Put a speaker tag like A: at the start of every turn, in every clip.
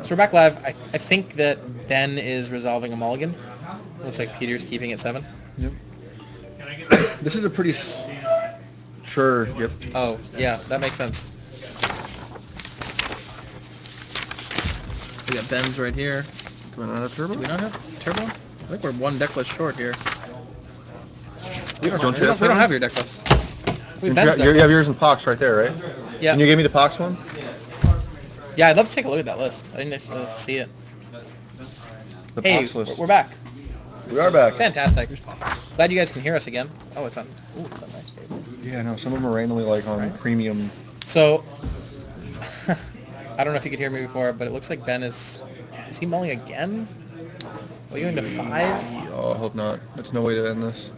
A: So we're back live. I think that Ben is resolving a mulligan. Looks like Peter's keeping it 7.
B: Yep. This is a pretty... Sure, yep.
A: Oh, yeah, that makes sense. We got Ben's right here.
B: Do we not have Turbo?
A: Do we not have Turbo? I think we're one deck list short here.
B: We don't
A: have your deck list. We have Ben's deck
B: you have
A: list.
B: yours in Pox right there, right?
A: Yeah.
B: Can you give me the Pox one?
A: Yeah, I'd love to take a look at that list. I didn't actually see it.
B: The
A: Hey,
B: Pox list.
A: we're back.
B: We are back.
A: Fantastic. Glad you guys can hear us again. Oh, it's on. Ooh, it's on nice paper.
B: Yeah, no, some of them are randomly like on premium.
A: So, I don't know if you could hear me before, but it looks like Ben is he mulling again? Are you going to 5?
B: Oh, I hope not. That's no way to end this.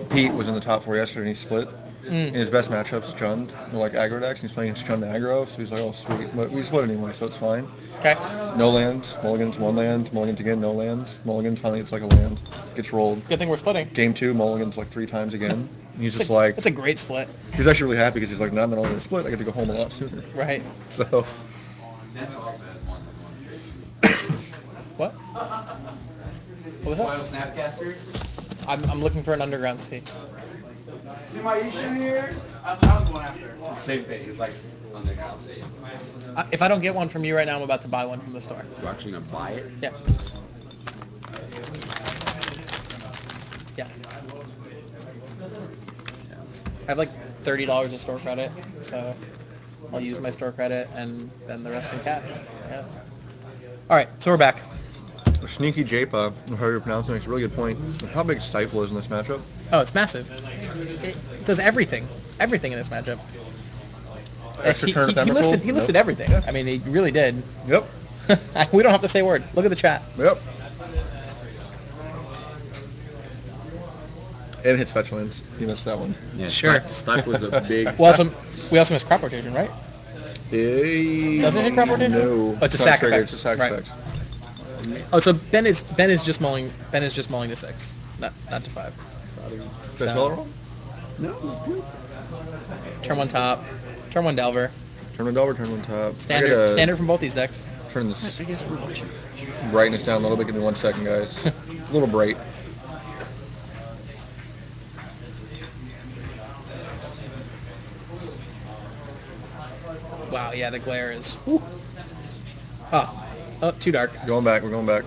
B: Pete was in the top 4 yesterday and he split. In his best matchups, Chund, like aggro decks, and he's playing Chund aggro, so he's like, oh sweet. But we split anyway, so it's fine.
A: Okay.
B: No lands, mulligans, 1 land, mulligans again, no land, mulligans, finally it's like a land. Gets rolled.
A: Good thing we're splitting.
B: Game 2, mulligans like 3 times again. And he's just like...
A: It's a great split.
B: He's actually really happy because he's like, now that I'm going to split, I get to go home a lot sooner.
A: Right.
B: So...
A: What? What was that?
C: Snapcasters.
A: I'm looking for an underground sea.
C: See my issue here? That's what I was going after. Same thing. It's like underground sea.
A: If I don't get one from you right now, I'm about to buy one from the store.
C: You're actually going to buy it?
A: Yeah. Yeah. I have like $30 of store credit, so I'll use my store credit and then the rest in cash. Yeah. All right, so we're back.
B: Sneaky Japa, however you pronounce it, makes a really good point. How big Stifle is in this matchup?
A: Oh, it's massive. It does everything. Everything in this matchup.
B: Extra turn
A: He listed everything.
B: Yeah.
A: I mean, he really did.
B: Yep.
A: We don't have to say a word. Look at the chat.
B: Yep. And it hits fetch lands. You missed that one.
C: Yeah,
A: Sure.
C: Stuff was a big...
A: We also missed crop rotation, right? Doesn't it hit crop rotation?
B: No.
A: Oh, it's a
B: not
A: sack
B: triggered,
A: effect.
B: It's a sack
A: Right.
B: effect.
A: Oh, so Ben is just mulling to 6, not to 5.
B: Did I spell it wrong?
C: No.
A: Turn 1 top, turn 1 Delver.
B: Turn 1 Delver, turn 1 top.
A: Standard from both these decks.
B: Turn this brightness down a little bit. Give me 1 second, guys. A little bright.
A: Wow, yeah, the glare is. Whew. Oh, too dark.
B: Going back. We're going back.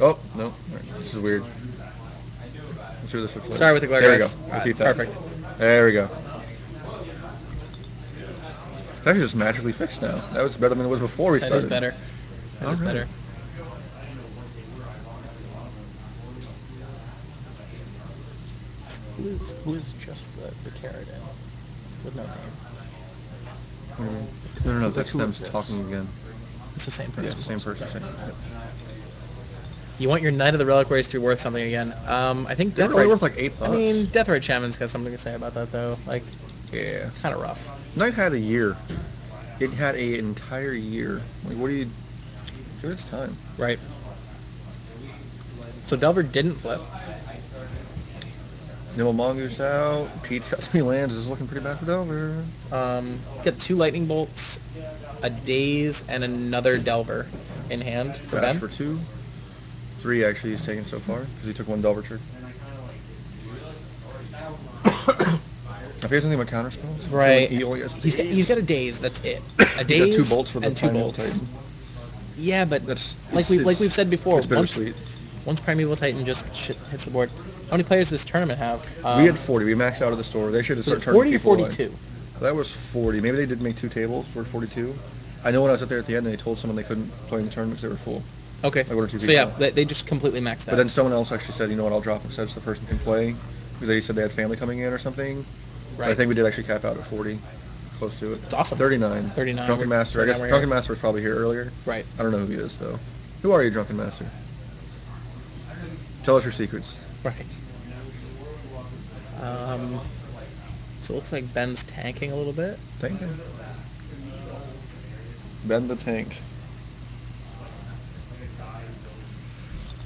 B: Oh, no. All right. This is weird. Let's see what this looks like.
A: Sorry with the glare,
B: there
A: guys.
B: We go. Repeat that.
A: Perfect.
B: There we go. It's actually just magically fixed now. That was better than it was before we started.
A: That is better. That is better. Who is just the carrot in with no name?
B: No. That's them talking again.
A: It's the same person.
B: Yeah, it's the same person.
A: You want your Knight of the Reliquaries to be worth something again? I think
B: They're only worth like $8.
A: I mean, Deathrite Shaman's got something to say about that though. Like,
B: yeah,
A: kind of rough.
B: Knight had a year. It had an entire year. Like, what do you? Give it its time.
A: Right. So Delver didn't flip.
B: Nimble Mongoose out. Pete's got 3 lands. This is looking pretty bad for Delver.
A: Got 2 Lightning Bolts, a Daze, and another Delver in hand for
B: Bash
A: Ben.
B: for 2. 3 actually he's taken so far because he took 1 Delver trick. If he has anything about counter spells,
A: Right.
B: He only has
A: He's got a Daze. That's it. A
B: He's
A: Daze
B: got 2 bolts for the
A: and 2
B: Primeval
A: bolts.
B: Titan.
A: Yeah, but
B: That's
A: like we've said before,
B: it's bittersweet.
A: once Primeval Titan just hits the board. How many players does this tournament have?
B: We had 40. We maxed out of the store. They should have
A: Was it
B: started
A: 40
B: turning
A: or
B: people
A: 42?
B: away. That was 40. Maybe they did make 2 tables for 42. I know when I was up there at the end, they told someone they couldn't play in the tournament because they were full.
A: Okay.
B: Like 1 or 2
A: So yeah,
B: people.
A: they just completely maxed out.
B: But then someone else actually said, you know what, I'll drop instead so the person can play. Because they said they had family coming in or something.
A: Right.
B: I think we did actually cap out at 40. Close to it.
A: It's awesome.
B: 39.
A: 39.
B: Drunken Master. I guess Drunken Master was probably here earlier.
A: Right.
B: I don't know who he is, though. Who are you, Drunken Master? Tell us your secrets.
A: Right. So it looks like Ben's tanking a little bit.
B: Tanking. Ben the Tank.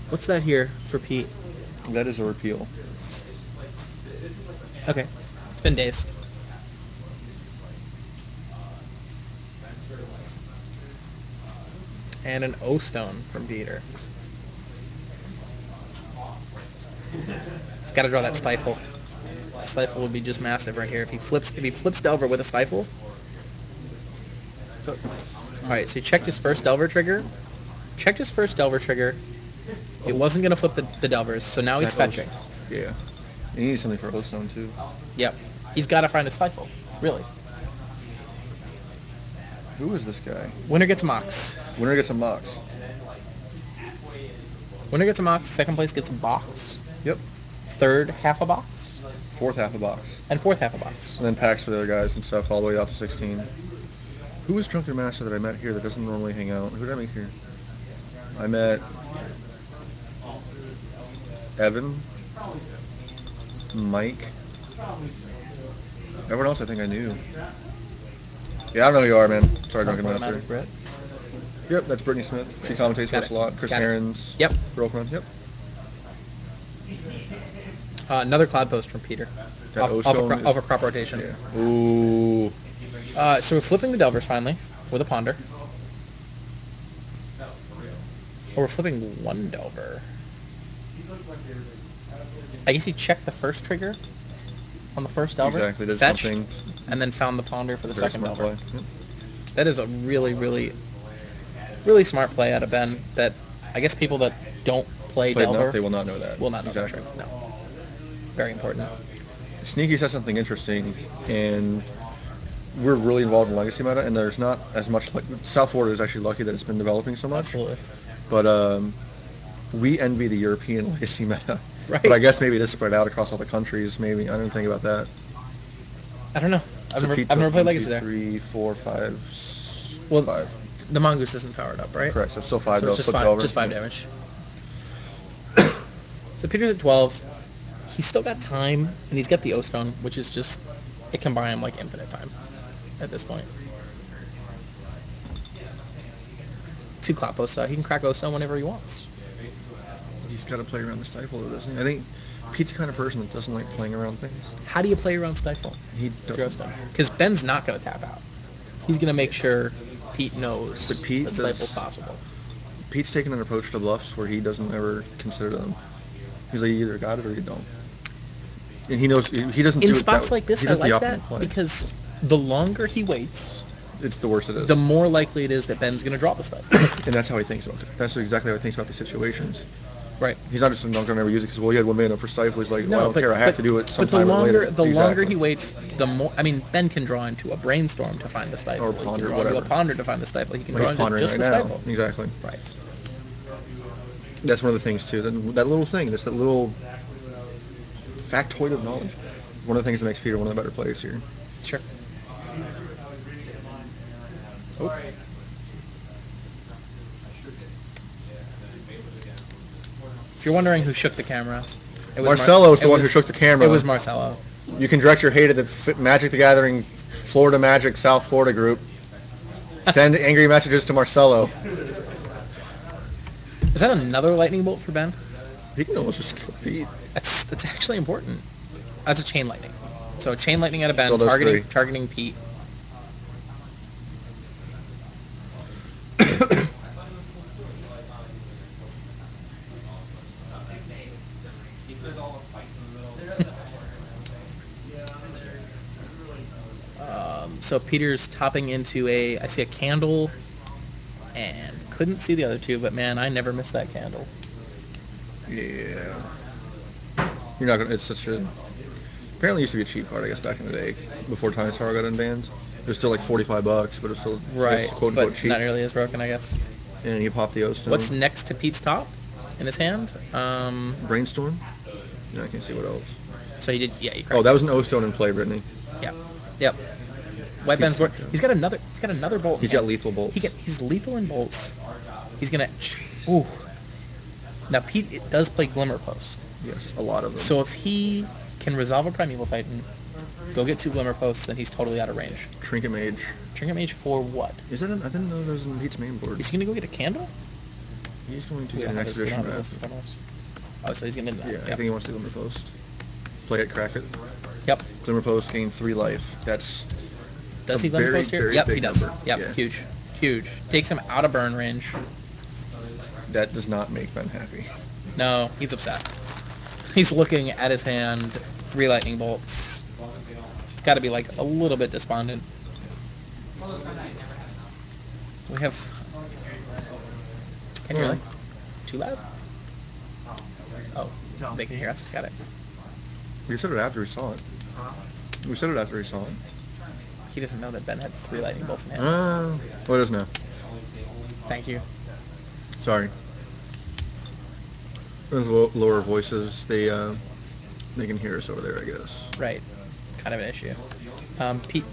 A: What's that here for Pete?
B: That is a repeal.
A: Okay. It's been dazed. And an O-Stone from Peter. He's got to draw that Stifle. That Stifle would be just massive right here. If he flips Delver with a Stifle. Alright, so he checked his first Delver trigger. It wasn't going to flip the Delvers, so now he's fetching.
B: Yeah. He needs something for O-Stone, too.
A: Yep. He's got to find a Stifle. Really.
B: Who is this guy?
A: Winner gets a Mox.
B: Winner gets a Mox.
A: Winner gets a Mox. Second place gets a box.
B: Yep.
A: Third, half a box.
B: Fourth, half a box.
A: And fourth, half a box.
B: And then packs for the other guys and stuff all the way out to 16. Who was Drunken Master that I met here that doesn't normally hang out? Who did I meet here? I met Evan, Mike. Everyone else I think I knew. Yeah, I don't know who you are, man. Sorry, Drunken Master.
A: Brett.
B: Yep, that's Brittany Smith. She commentates for us a lot. Chris Herron's girlfriend. Yep.
A: Another cloud post from Peter. Off a crop rotation.
B: Yeah. Ooh.
A: So we're flipping the Delvers finally with a Ponder. Or we're flipping one Delver. I guess he checked the first trigger on the first Delver.
B: Exactly. Did
A: fetched,
B: something.
A: And then found the Ponder for the
B: Very
A: second
B: smart
A: Delver.
B: play. Yep.
A: That is a really, really, really smart play out of Ben that I guess people that don't play Delver
B: enough, they will not know that.
A: Will not know
B: exactly.
A: that trick. No. Very important.
B: Sneaky said something interesting, and we're really involved in Legacy meta, and there's not as much. Like, South Florida is actually lucky that it's been developing so much.
A: Absolutely.
B: But we envy the European Legacy meta.
A: Right.
B: But I guess maybe it is spread out across all the countries. Maybe I didn't think about that.
A: I don't know. I've never played Legacy there.
B: 3, 4, 5.
A: Well,
B: 5.
A: The Mongoose isn't powered up, right?
B: Correct. So still 5.
A: So it's just 5 damage. So Peter's at 12. He's still got time, and he's got the O-Stone, which is just, it can buy him like infinite time at this point. 2 cloud posts out. He can crack O-Stone whenever he wants.
B: He's got to play around the Stifle, though, doesn't he? I think Pete's the kind of person that doesn't like playing around things.
A: How do you play around Stifle?
B: He doesn't.
A: Because Ben's not going to tap out. He's going to make sure Pete knows
B: But Pete
A: that Stifle's possible.
B: Pete's taken an approach to bluffs where he doesn't ever consider them. He's like, you either got it or you don't. And he knows he doesn't do it
A: in spots like this. I like that
B: play.
A: Because the longer he waits,
B: it's the worse it is.
A: The more likely it is that Ben's going to draw the stuff.
B: And that's how he thinks about it. That's exactly how he thinks about the situations.
A: Right.
B: He's not just not going to never use it because, well, he had 1 mana for Stifle. He's like,
A: no,
B: well, I don't care. I have to do it sometime
A: but
B: later.
A: The longer he waits, the more. I mean, Ben can draw into a Brainstorm to find the Stifle.
B: Or Ponder,
A: he can draw
B: whatever.
A: into a Ponder to find the Stifle. He can
B: Well,
A: draw into just the Stifle.
B: Exactly.
A: Right.
B: That's one of the things, too. That little thing. That's that little factoid of knowledge. One of the things that makes Peter one of the better players here.
A: Sure. Oh. If you're wondering who shook the camera, it was
B: Marcelo's the one who shook the camera.
A: It was Marcelo.
B: You can direct your hate at the Magic the Gathering Florida Magic South Florida group. Send angry messages to Marcelo.
A: Is that another lightning bolt for Ben?
B: He can almost just kill Pete.
A: That's actually important. That's a chain lightning. So chain lightning out of Ben,
B: So those
A: targeting Pete. So Peter's topping into I see a candle, and couldn't see the other two, but man, I never miss that candle.
B: Yeah. You're not gonna. It's such a. Apparently, it used to be a cheap card, I guess, back in the day, before Time Tower got unbanned. It was still like $45, but it was still
A: right,
B: quote
A: but
B: unquote cheap.
A: Not nearly as broken, I guess.
B: And you pop the O-Stone.
A: What's next to Pete's top in his hand?
B: Brainstorm. Yeah, I can't see what else.
A: So you did, yeah. You
B: that was an O-Stone in play, Brittany.
A: Yep. White Ben's he's got another bolt.
B: He's got lethal bolts.
A: He's lethal in bolts. He's gonna. Ooh. Now Pete does play Glimmer Post.
B: Yes, a lot of them.
A: So if he can resolve a Primeval Titan, go get 2 Glimmer Posts, then he's totally out of range.
B: Trinket Mage.
A: Trinket Mage for what?
B: Is that? I didn't know that was in Pete's main board.
A: Is he gonna go get a candle?
B: He's going to get an Expedition Wrap.
A: Oh, so he's gonna.
B: Yeah, I think he wants to Glimmer Post. Play it, crack it.
A: Yep.
B: Glimmer Post, gain 3 life. That's
A: Does
B: A
A: he limit
B: very,
A: post here?
B: very
A: Yep,
B: big
A: he does.
B: number.
A: Yep,
B: Yeah.
A: huge. Huge. Takes him out of burn range.
B: That does not make Ben happy.
A: No, he's upset. He's looking at his hand. 3 lightning bolts. It's got to be like a little bit despondent. We have... Can you really? Too loud? Oh, they can hear us. Got it.
B: We said it after we saw it. We said it after we saw it.
A: He doesn't know that Ben had 3 lightning bolts in hand.
B: Well, it is now.
A: Thank you.
B: Sorry. Those lower voices, they can hear us over there, I guess.
A: Right. Kind of an issue.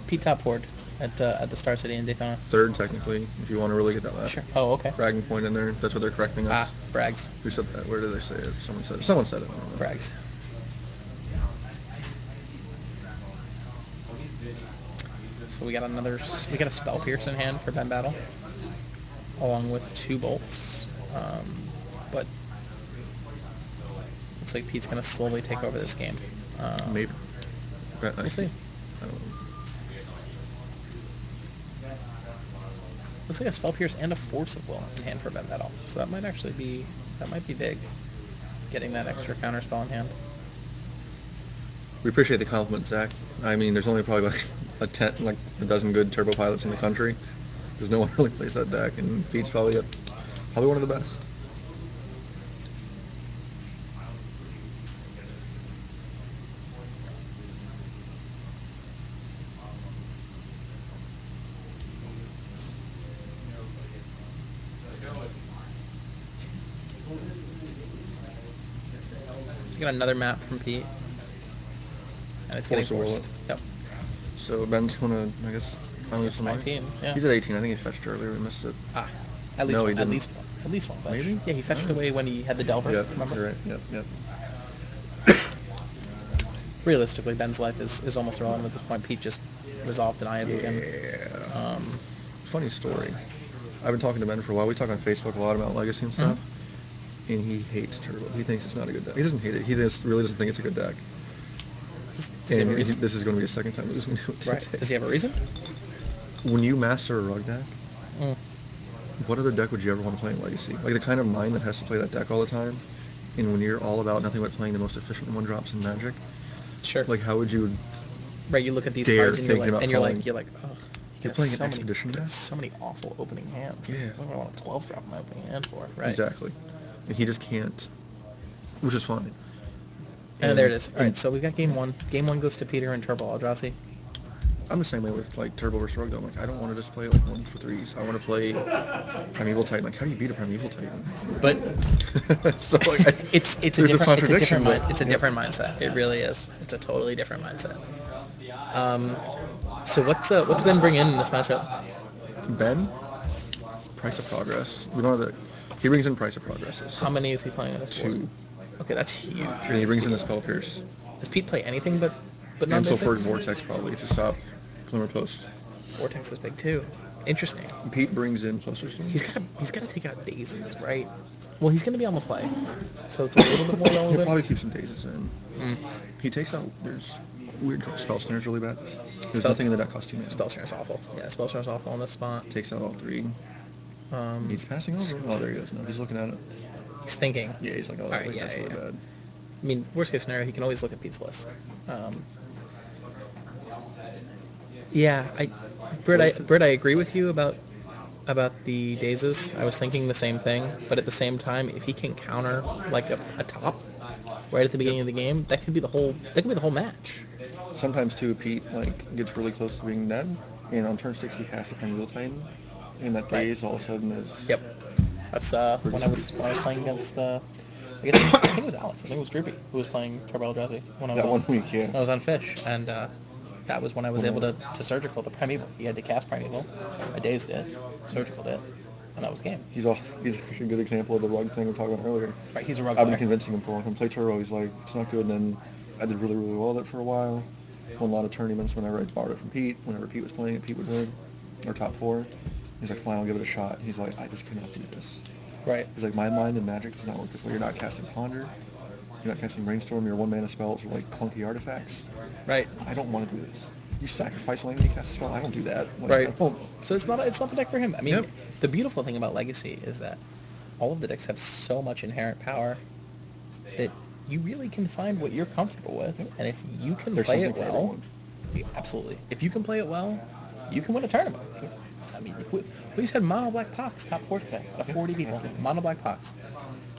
A: Pete top forward at the Star City in Daytona.
B: Third, technically, if you want to really get that last
A: Sure. Oh, okay.
B: bragging point in there. That's what they're correcting us.
A: Ah, brags.
B: Who said that? Where did they say it? Someone said it. Someone said it. I don't know.
A: Brags. So we got a spell pierce in hand for Ben Battle, along with 2 bolts. But looks like Pete's gonna slowly take over this game.
B: Maybe.
A: We'll see.
B: I don't know.
A: Looks like a spell pierce and a force of will in hand for Ben Battle. So that might be big. Getting that extra counter spell in hand.
B: We appreciate the compliment, Zach. I mean, there's only probably like a dozen good turbo pilots in the country. There's no one really plays that deck, and Pete's probably one of the best.
A: We got another map from Pete. And it's getting
B: Force of will.
A: forced. Yep.
B: So Ben's gonna, I guess, finally
A: It's
B: some
A: 19, yeah.
B: He's at 18. I think he fetched earlier. We missed it.
A: Ah. At least
B: No,
A: one,
B: he didn't.
A: at least one fetch.
B: Maybe?
A: Yeah, he fetched away when he had the Delver.
B: Yep,
A: Remember?
B: you're right. Yep.
A: Realistically, Ben's life is almost irrelevant at this point. Pete just resolved deny it again.
B: Yeah. Funny story. I've been talking to Ben for a while. We talk on Facebook a lot about Legacy and stuff. And he hates Turbo. He thinks it's not a good deck. He doesn't hate it. He just really doesn't think it's a good deck.
A: Does he have a reason?
B: This is going to be his second time losing to it.
A: Right.
B: today.
A: Does he have a reason?
B: When you master a rug deck,
A: Mm.
B: what other deck would you ever want to play in Legacy? Like the kind of mind that has to play that deck all the time, and when you're all about nothing but playing the most efficient 1-drops in Magic,
A: Sure.
B: like how would you?
A: Right. You look at these
B: dare
A: cards and you're
B: think
A: like,
B: about
A: and you're
B: calling-
A: like, oh.
B: You're playing an Expedition deck?
A: So many awful opening hands.
B: Yeah.
A: What do I want a 12 drop in my opening hand for? Right.
B: Exactly. And he just can't, which is fine.
A: And there it is. All right. So we've got game 1. Game 1 goes to Peter and Turbo Eldrazi.
B: I'm the same way with like Turbo versus Rug though. I'm like, I don't want to just play like 1-for-3s. I want to play Primeval Titan. Like, how do you beat a Primeval Titan?
A: But
B: So like,
A: it's a
B: there's
A: different
B: contradiction, but-
A: different mindset. It really is. It's a totally different mindset. So what's Ben bringing in this matchup?
B: Ben, Price of Progress. We don't have the. He brings in Price of Progresses.
A: How many is he playing in this board?
B: 2.
A: Okay, that's huge.
B: And he brings in the Spell Pierce.
A: Does Pete play anything but
B: And
A: non-basics?
B: Sulfuric Vortex probably to stop Glimmer Post.
A: Vortex is big too. Interesting.
B: Pete brings in Cluster Storm.
A: He's got to take out Dazes, right? Well, he's going to be on the play, so it's a little bit more
B: He'll
A: relevant.
B: probably keep some Dazes in. He takes out. There's weird Spell Snare's really bad. There's nothing in the deck cost 2 mana.
A: Spellsnare's awful. Yeah, Spellsnare's awful on this spot.
B: Takes out all 3. He's passing over. Oh, there he goes. No, he's looking at it.
A: He's thinking.
B: Yeah, he's like, oh,
A: Alright,
B: like,
A: yeah,
B: that's really
A: yeah.
B: bad.
A: I mean, worst case scenario, he can always look at Pete's list. Yeah, Britt, I agree with you about the Dazes. I was thinking the same thing, but at the same time, if he can counter like a top right at the beginning of the game, that could be the whole match.
B: Sometimes too, Pete like gets really close to being dead, and on turn 6 he casts a Primeval Titan, and that
A: Right.
B: daze all of a sudden is.
A: Yep. That's when I was playing against. I think it was Alex. I think it was Droopy who was playing Turbo Eldrazi when I was
B: That
A: on,
B: one week, yeah.
A: I was on Fish, and that was when I was able to surgical the Primeval. He had to cast Primeval. I dazed it, surgical it, and that was game.
B: He's actually a good example of the rug thing we were talking about earlier.
A: Right, he's a rug
B: I've been
A: player.
B: convincing him for when play Turbo, he's like, it's not good, and then I did really, really well with it for a while. Won a lot of tournaments whenever I borrowed it from Pete. Whenever Pete was playing it, Pete would win, or top 4. He's like, fine, I'll give it a shot. He's like, I just cannot do this.
A: Right.
B: He's like, my mind in Magic does not work this way. You're not casting Ponder. You're not casting Brainstorm. Your 1-mana spells are like clunky artifacts.
A: Right.
B: I don't want to do this. You sacrifice land when you cast a spell. I don't do that. Like,
A: Right.
B: I don't,
A: So it's not the deck for him. I mean,
B: Yep.
A: the beautiful thing about Legacy is that all of the decks have so much inherent power that you really can find what you're comfortable with, and if you can
B: There's
A: play
B: something
A: it
B: for
A: well,
B: everyone.
A: absolutely. If you can play it well, you can win a tournament. I mean, we just had Mono Black Pox top 4 today, out of 40 people. Mono Black Pox,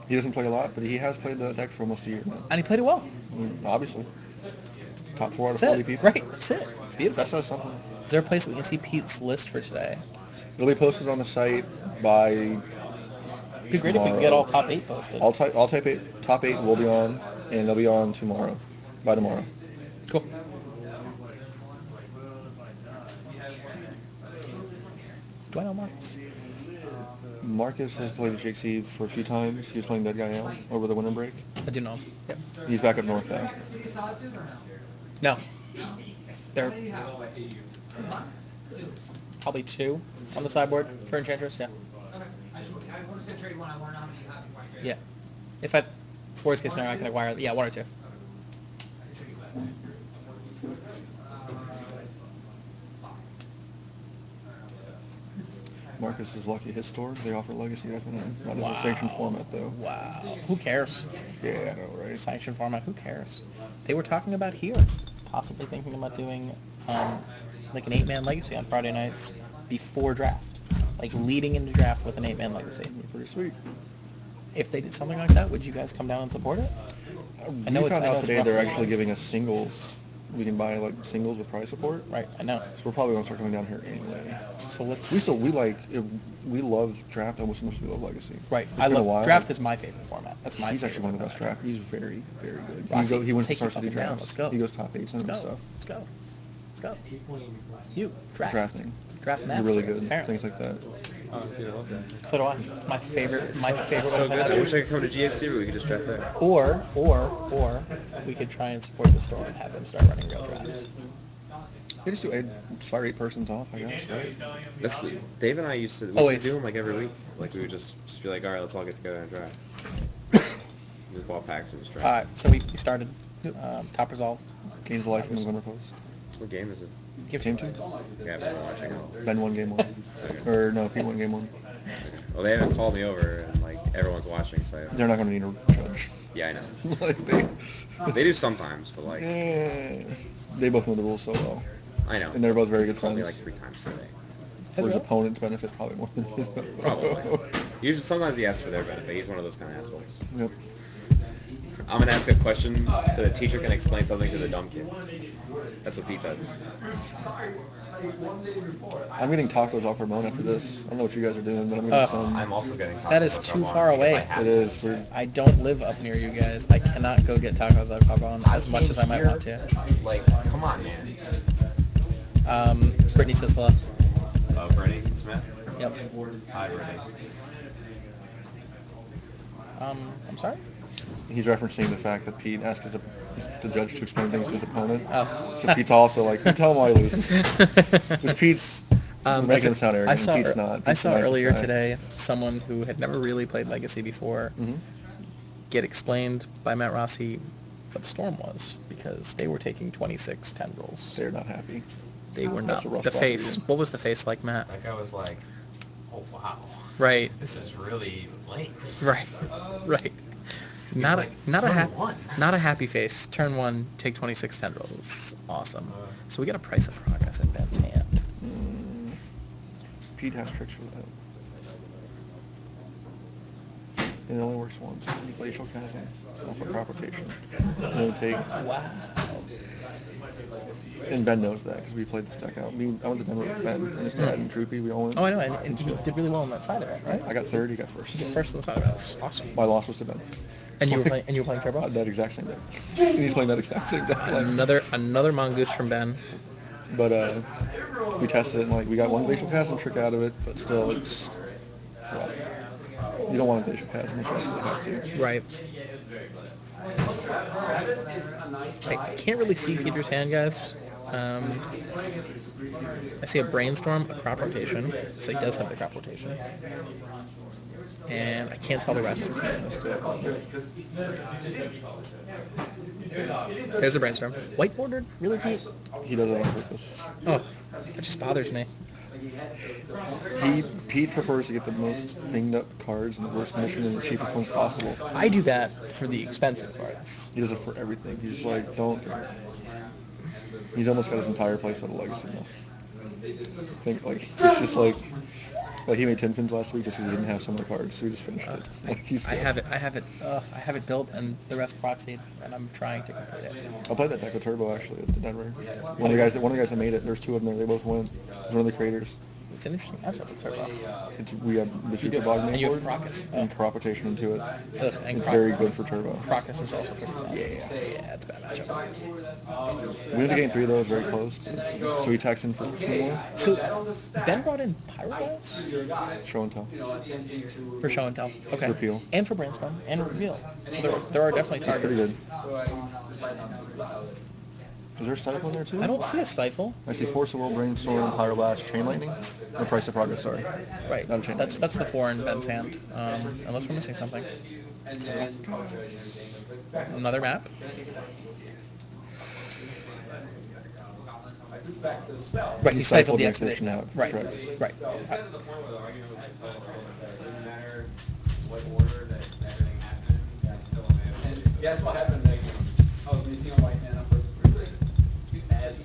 B: He doesn't play a lot, but he has played the deck for almost a year now.
A: and he played it well.
B: Obviously. Top 4 out of
A: That's
B: 40
A: it.
B: people.
A: Right. That's it. It's beautiful.
B: That says something.
A: Is there a place that we can see Pete's list for today?
B: It'll be posted on the site by
A: It'd be great if we could get all top 8 posted.
B: All type 8, top 8 will be on, and they'll be on tomorrow. By tomorrow.
A: Cool. Do I know Marcus?
B: Marcus has played the GXE for a few times. He was playing that guy out over the winter break.
A: I do know him. Yep.
B: He's back up north now.
A: No. There probably 2 on the sideboard for Enchantress, yeah. Yeah. If I, worst case scenario, I can acquire, yeah, 1 or 2.
B: Marcus is lucky his store. They offer Legacy F&M. Not as a sanctioned format, though.
A: Wow. Who cares?
B: Yeah, I know, right?
A: Sanctioned format, who cares? They were talking about here, possibly thinking about doing like an 8-man Legacy on Friday nights before draft. Like leading into draft with an 8-man Legacy.
B: Pretty sweet.
A: If they did something like that, would you guys come down and support it?
B: We found out today they're actually giving us singles. We can buy like singles with prize support.
A: Right, I know.
B: So we're probably gonna start coming down here anyway.
A: So let's.
B: We love draft almost as much as we love Legacy.
A: Right,
B: It's
A: I
B: been a
A: love
B: while.
A: draft is my favorite format. That's my.
B: He's
A: favorite
B: actually one of the best
A: format.
B: draft. He's very, very good.
A: Rossi,
B: He wins the
A: take your
B: Star City
A: fucking down.
B: drafts.
A: Let's go.
B: He goes top 8
A: Let's
B: and
A: go.
B: stuff.
A: Let's go. Let's go. You draft.
B: Drafting.
A: Draft
B: You're
A: master.
B: really good.
A: Apparently.
B: Things like that.
C: Oh, dude, I love that.
A: So do I. It's my favorite. My favorite.
C: So
A: weapon
C: good. I
A: ever.
C: wish I could come to GXC, but we could just draft there.
A: Or we could try and support the store and have them start running real drafts.
B: They just do fire 8 persons off, I guess, right?
C: That's, Dave and I used to do them like every week. Like we would just be like, all right, let's all get together and draft. Just ball packs and just draft.
A: All right, so we started top resolve.
B: Games of Life in November Post.
C: What game is it?
B: Game 2?
C: Yeah, I've been watching it.
B: Ben won game 1. Or no, Pete won game 1.
C: Well, they haven't called me over, and like everyone's watching, so
B: They're not going to need a judge.
C: yeah, I know.
B: Like,
C: They do sometimes, but like
B: they both know the rules so well.
C: I know.
B: And they're both very
C: He's
B: good
C: called me
B: friends.
C: like 3 times today.
B: For his opponent's benefit, probably more than his benefit.
C: Probably. Usually, sometimes he asks for their benefit. He's one of those kind of assholes.
B: Yep.
C: I'm gonna ask a question so the teacher can explain something to the dumb kids. That's what Pete does.
B: I'm getting tacos off Ramon after this. I don't know what you guys are doing, but I'm getting some.
C: I'm also getting tacos.
A: That is
C: at
A: too
C: Carbon
A: far
C: because
A: away.
C: I have
B: It
C: to.
B: is. We're,
A: I don't live up near you guys. I cannot go get tacos at Carbon as much as I might want to.
C: Like, come on, man.
A: Brittany says hello.
C: Brittany Smith.
A: Yep.
C: Hi, Brittany.
A: I'm sorry?
B: he's referencing the fact that Pete asked the judge to explain things to his opponent.
A: Oh.
B: So Pete's also like, you tell him why he loses. Which Pete's making him sound arrogant. Pete's not.
A: I saw earlier
B: guy.
A: today someone who had never really played Legacy before get explained by Matt Rossi what Storm was, because they were taking 26 tendrils.
B: They're not happy.
A: They were
B: That's
A: not.
B: a rough
A: The
B: spot
A: face.
B: to be in.
A: What was the face like, Matt?
D: Like I was like, oh wow,
A: Right.
D: this is really late.
A: Right. Right. Not
D: like,
A: a
D: turn
A: happy
D: one.
A: not a happy face. Turn 1, take 26 tendrils. Awesome. So we got a price of progress in Ben's hand.
B: Pete has tricks for that. And it only works once. It's glacial chasm off a crop rotation. No take.
A: Wow.
B: And Ben knows that because we played this deck out. I went to Denver with Ben and his dad and Troopy. We all went.
A: Oh, I know, and he did really well on that side of it, right?
B: I got third. He got first.
A: He did first on the side of it. It was awesome.
B: My loss was to Ben.
A: And you were playing Turbo?
B: That exact same deck. And he's playing that exact same deck. Like,
A: Another mongoose from Ben.
B: but we tested it and like we got one glacial chasm trick out of it, but still it's rough. You don't want a glacial chasm unless you absolutely have to.
A: Right. I can't really see Peter's hand, guys. I see a brainstorm, a crop rotation, so he does have the crop rotation. and I can't tell the rest. There's the brainstorm. Whiteboarded? Really, Pete?
B: He does it on purpose.
A: Oh, that just bothers me.
B: Pete prefers to get the most banged up cards in the worst condition and the cheapest ones possible.
A: I do that for the expensive cards.
B: He does it for everything. He's like, don't. He's almost got his entire playset of Legacy now. Think like it's just like he made 10 fins last week just because he didn't have some of the cards, so he just finished it. Like
A: I have it built, and the rest proxied, and I'm trying to complete it.
B: I played that deck with Turbo actually at Denver. One of the guys that made it. There's two of them there. They both went. He's one of the creators.
A: It's an interesting matchup with Turbo.
B: We have the Super Bog main board and crop rotation into it. It's very good for Turbo.
A: Crocus is also pretty bad.
B: Yeah,
A: it's a bad matchup.
B: We went to game 3 of those, very close. So he taxed in for 2 more.
A: So Ben brought in Pyrobolts?
B: Show and tell.
A: For show and tell. Okay.
B: For Peel.
A: And for brainstorm. And reveal. So there are definitely targets.
B: Pretty good. Is there a stifle in there too?
A: I don't see a stifle.
B: I see Force of Will, Brainstorm, Pyroblast, Chain Lightning, and Price of Progress, sorry.
A: Right.
B: Not a Chain
A: That's the 4 in Ben's hand. Unless we're missing something. Another map. Right, he stifled the expedition out. Right, right.
E: Guess what happened next game? I was missing a white and I was pretty as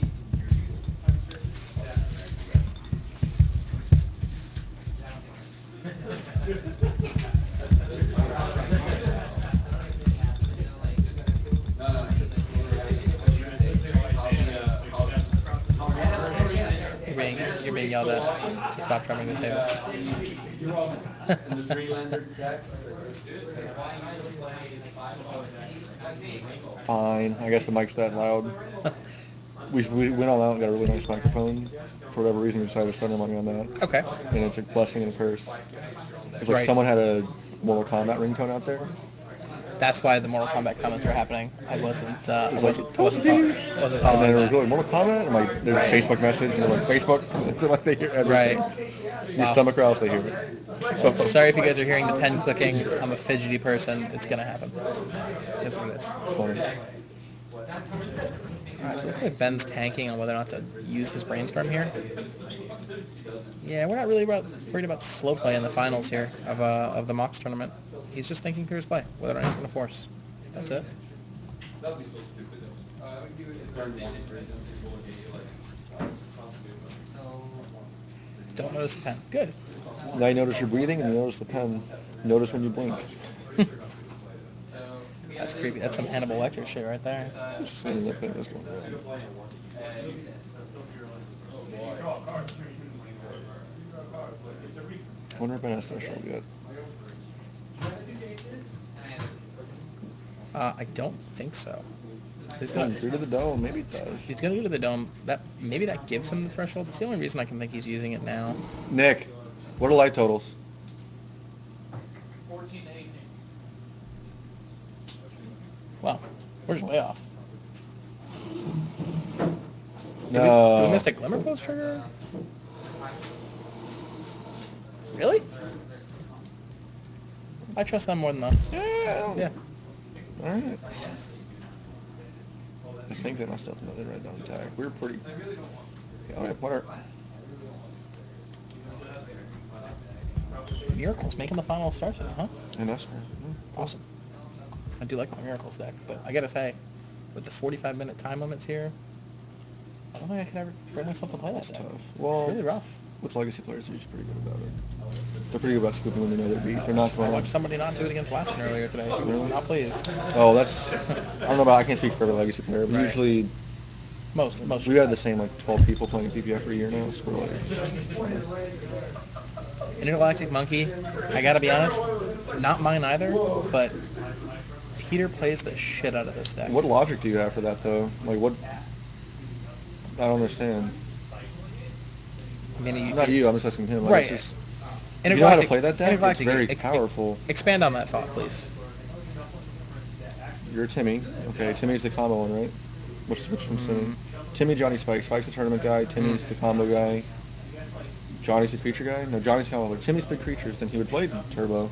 A: You're being yelled at to stop drumming the table.
B: Fine. I guess the mic's that loud. We went all out and got a really nice microphone. For whatever reason, we decided to spend our money on that.
A: Okay.
B: And it's a blessing and a curse. It's like
A: Right.
B: someone had a Mortal Kombat ringtone out there.
A: That's why the Mortal Kombat comments were happening. I wasn't
B: like,
A: following
B: And then
A: that.
B: we're going, Mortal Kombat? And like, there's a Facebook message, and they're like, Facebook? Like, they hear everything.
A: Right.
B: Your stomach growls, they hear it. So,
A: Sorry if you guys are hearing the pen clicking. I'm a fidgety person. It's gonna happen. That's what it is.
B: funny.
A: Alright, so it looks like Ben's tanking on whether or not to use his brainstorm here. Yeah, we're not really worried about slow play in the finals here of the Mox tournament. He's just thinking through his play, whether or not he's going to force. That's it.
E: that would be so stupid
A: Don't notice the pen. Good.
B: Now you notice your breathing and you notice the pen. Notice when you blink.
A: That's creepy. That's some Hannibal Lecter shit right there.
B: It's just something that that's going on. I wonder if Ben has threshold yet.
A: I don't think so. He's
B: Going
A: gonna
B: through to the dome, maybe it does.
A: he's gonna go to the dome. Maybe that gives him the threshold. That's the only reason I can think he's using it now.
B: Nick, what are life totals?
E: 14 to 18.
A: Well, we're just way off. Do
B: No.
A: we miss a Glimmer Post trigger? Really? I trust them more than us. Yeah.
B: All right. I think they must have another red down tag. We were pretty. Yeah, all right, whatever.
A: Miracles making the final star set, huh?
B: And that's
A: Awesome. I do like my Miracles deck, but I gotta say, with the 45-minute time limits here, I don't think I could ever bring myself to play that deck.
B: tough. Well,
A: It's really rough.
B: with legacy players, they're usually pretty good about it. They're pretty good about scooping when they know they're beat. They're not
A: I
B: going
A: watched
B: to.
A: somebody not do it against Laskin earlier today. I was not pleased.
B: Oh, that's. I don't know about. I can't speak for every legacy player, but
A: Right.
B: usually
A: Most.
B: we had the same like 12 people playing PPF for a year now. So we're like,
A: Intergalactic Monkey, I gotta be honest, not mine either, but Peter plays the shit out of this deck.
B: what logic do you have for that though? Like what? I don't understand.
A: I mean,
B: Not you. I'm just asking him. Like,
A: Right.
B: It's just, you know how to play that deck? It's
A: Intergalactic,
B: very powerful.
A: Expand on that thought, please.
B: You're Timmy. Okay, Timmy's the combo one, right? Which one's Timmy? Timmy, Johnny Spike. Spike's the tournament guy. Timmy's the combo guy. Johnny's the creature guy? No, Johnny's kind of like, Timmy's big creatures, then he would play Turbo.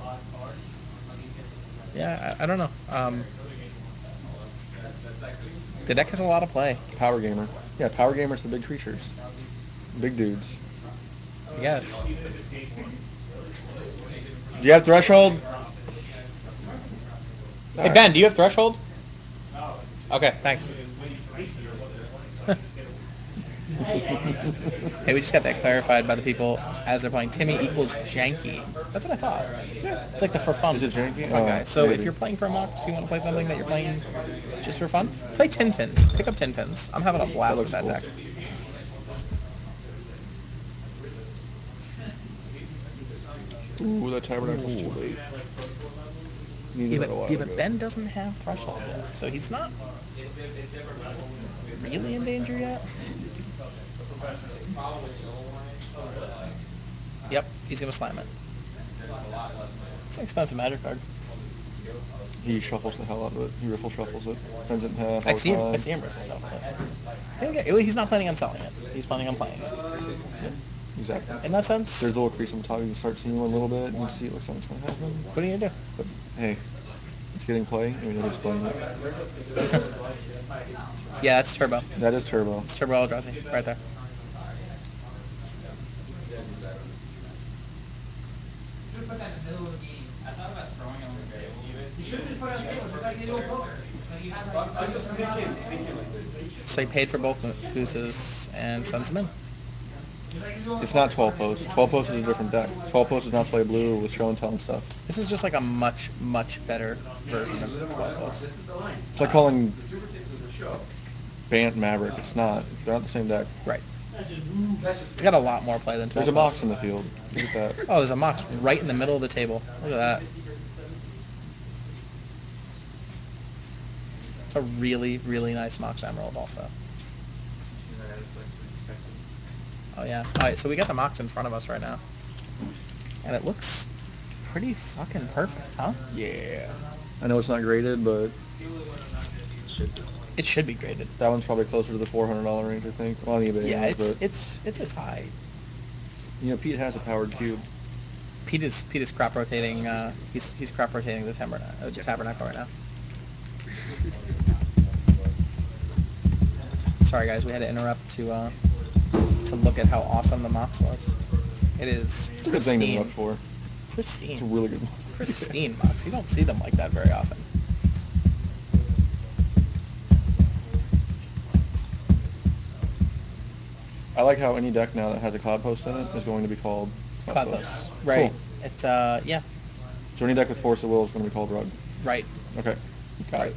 A: Yeah, I don't know. The deck has a lot of play.
B: Power Gamer. Yeah, Power Gamer's the big creatures. Big dudes.
A: Yes.
B: Do you have Threshold?
A: Hey, Ben, do you have Threshold? Okay, thanks. Hey, we just got that clarified by the people as they're playing. Timmy equals janky. That's what I thought. Yeah, it's like the for fun.
B: Is it janky?
A: Fun guy. So
B: maybe.
A: if you're playing for a Mox, you want to play something that you're playing just for fun, play Tin Fins. Pick up Tin Fins. I'm having a blast with that
B: cool.
A: deck.
B: Ooh, that Tabernacle's too late.
A: Yeah, but Ben doesn't have Threshold yet, so he's not really in danger yet. Yep, he's gonna slam it. It's an expensive Magic card.
B: He shuffles the hell out of it. He riffle shuffles it. Bends it in half.
A: I see him riffle shuffle it. Well, he's not planning on selling it. He's planning on playing it.
B: Yeah, exactly.
A: In that sense,
B: There's a little crease on the top. You can start seeing one a little bit, and you see what's going to happen.
A: what are you gonna do?
B: But hey, it's getting play, and we know who's playing it.
A: Yeah, that's Turbo.
B: That is Turbo.
A: It's Turbo Eldrazi, right there.
E: Put that in the middle of the game. I thought about throwing it on the table. You should have just put it on the table, just like you do a poker. I'm just thinking like this.
A: So he paid for both Gooses and sends them in.
B: It's not 12 posts. 12 posts is a different deck. 12 posts does not play blue with show and tell and stuff.
A: This is just like a much, much better version of 12 posts.
B: It's like calling Bant Maverick. It's not. They're not the same deck.
A: Right. It's got a lot more play than 12
B: There's a Mox
A: posts.
B: in the field. Look at that.
A: Oh, there's a Mox right in the middle of the table. Look at that. It's a really, really nice Mox Emerald also. Oh yeah. Alright, so we got the Mox in front of us right now. And it looks pretty fucking perfect, huh?
B: Yeah. I know it's not graded, but
A: It should be graded.
B: that one's probably closer to the $400 range, I think, on eBay.
A: Yeah,
B: but,
A: it's as high.
B: you know, Pete has a powered cube.
A: Pete is crop rotating. He's crop rotating the tabernacle right now. Sorry guys, we had to interrupt to look at how awesome the Mox was. It is
B: It's a good thing to
A: pristine.
B: look for.
A: Pristine.
B: It's a really good one.
A: Pristine Mox. You don't see them like that very often.
B: I like how any deck now that has a cloud post in it is going to be called
A: Cloud Post. Right.
B: Cool.
A: It's yeah.
B: So any deck with Force of Will is going to be called Rug.
A: Right.
B: Okay. Got it.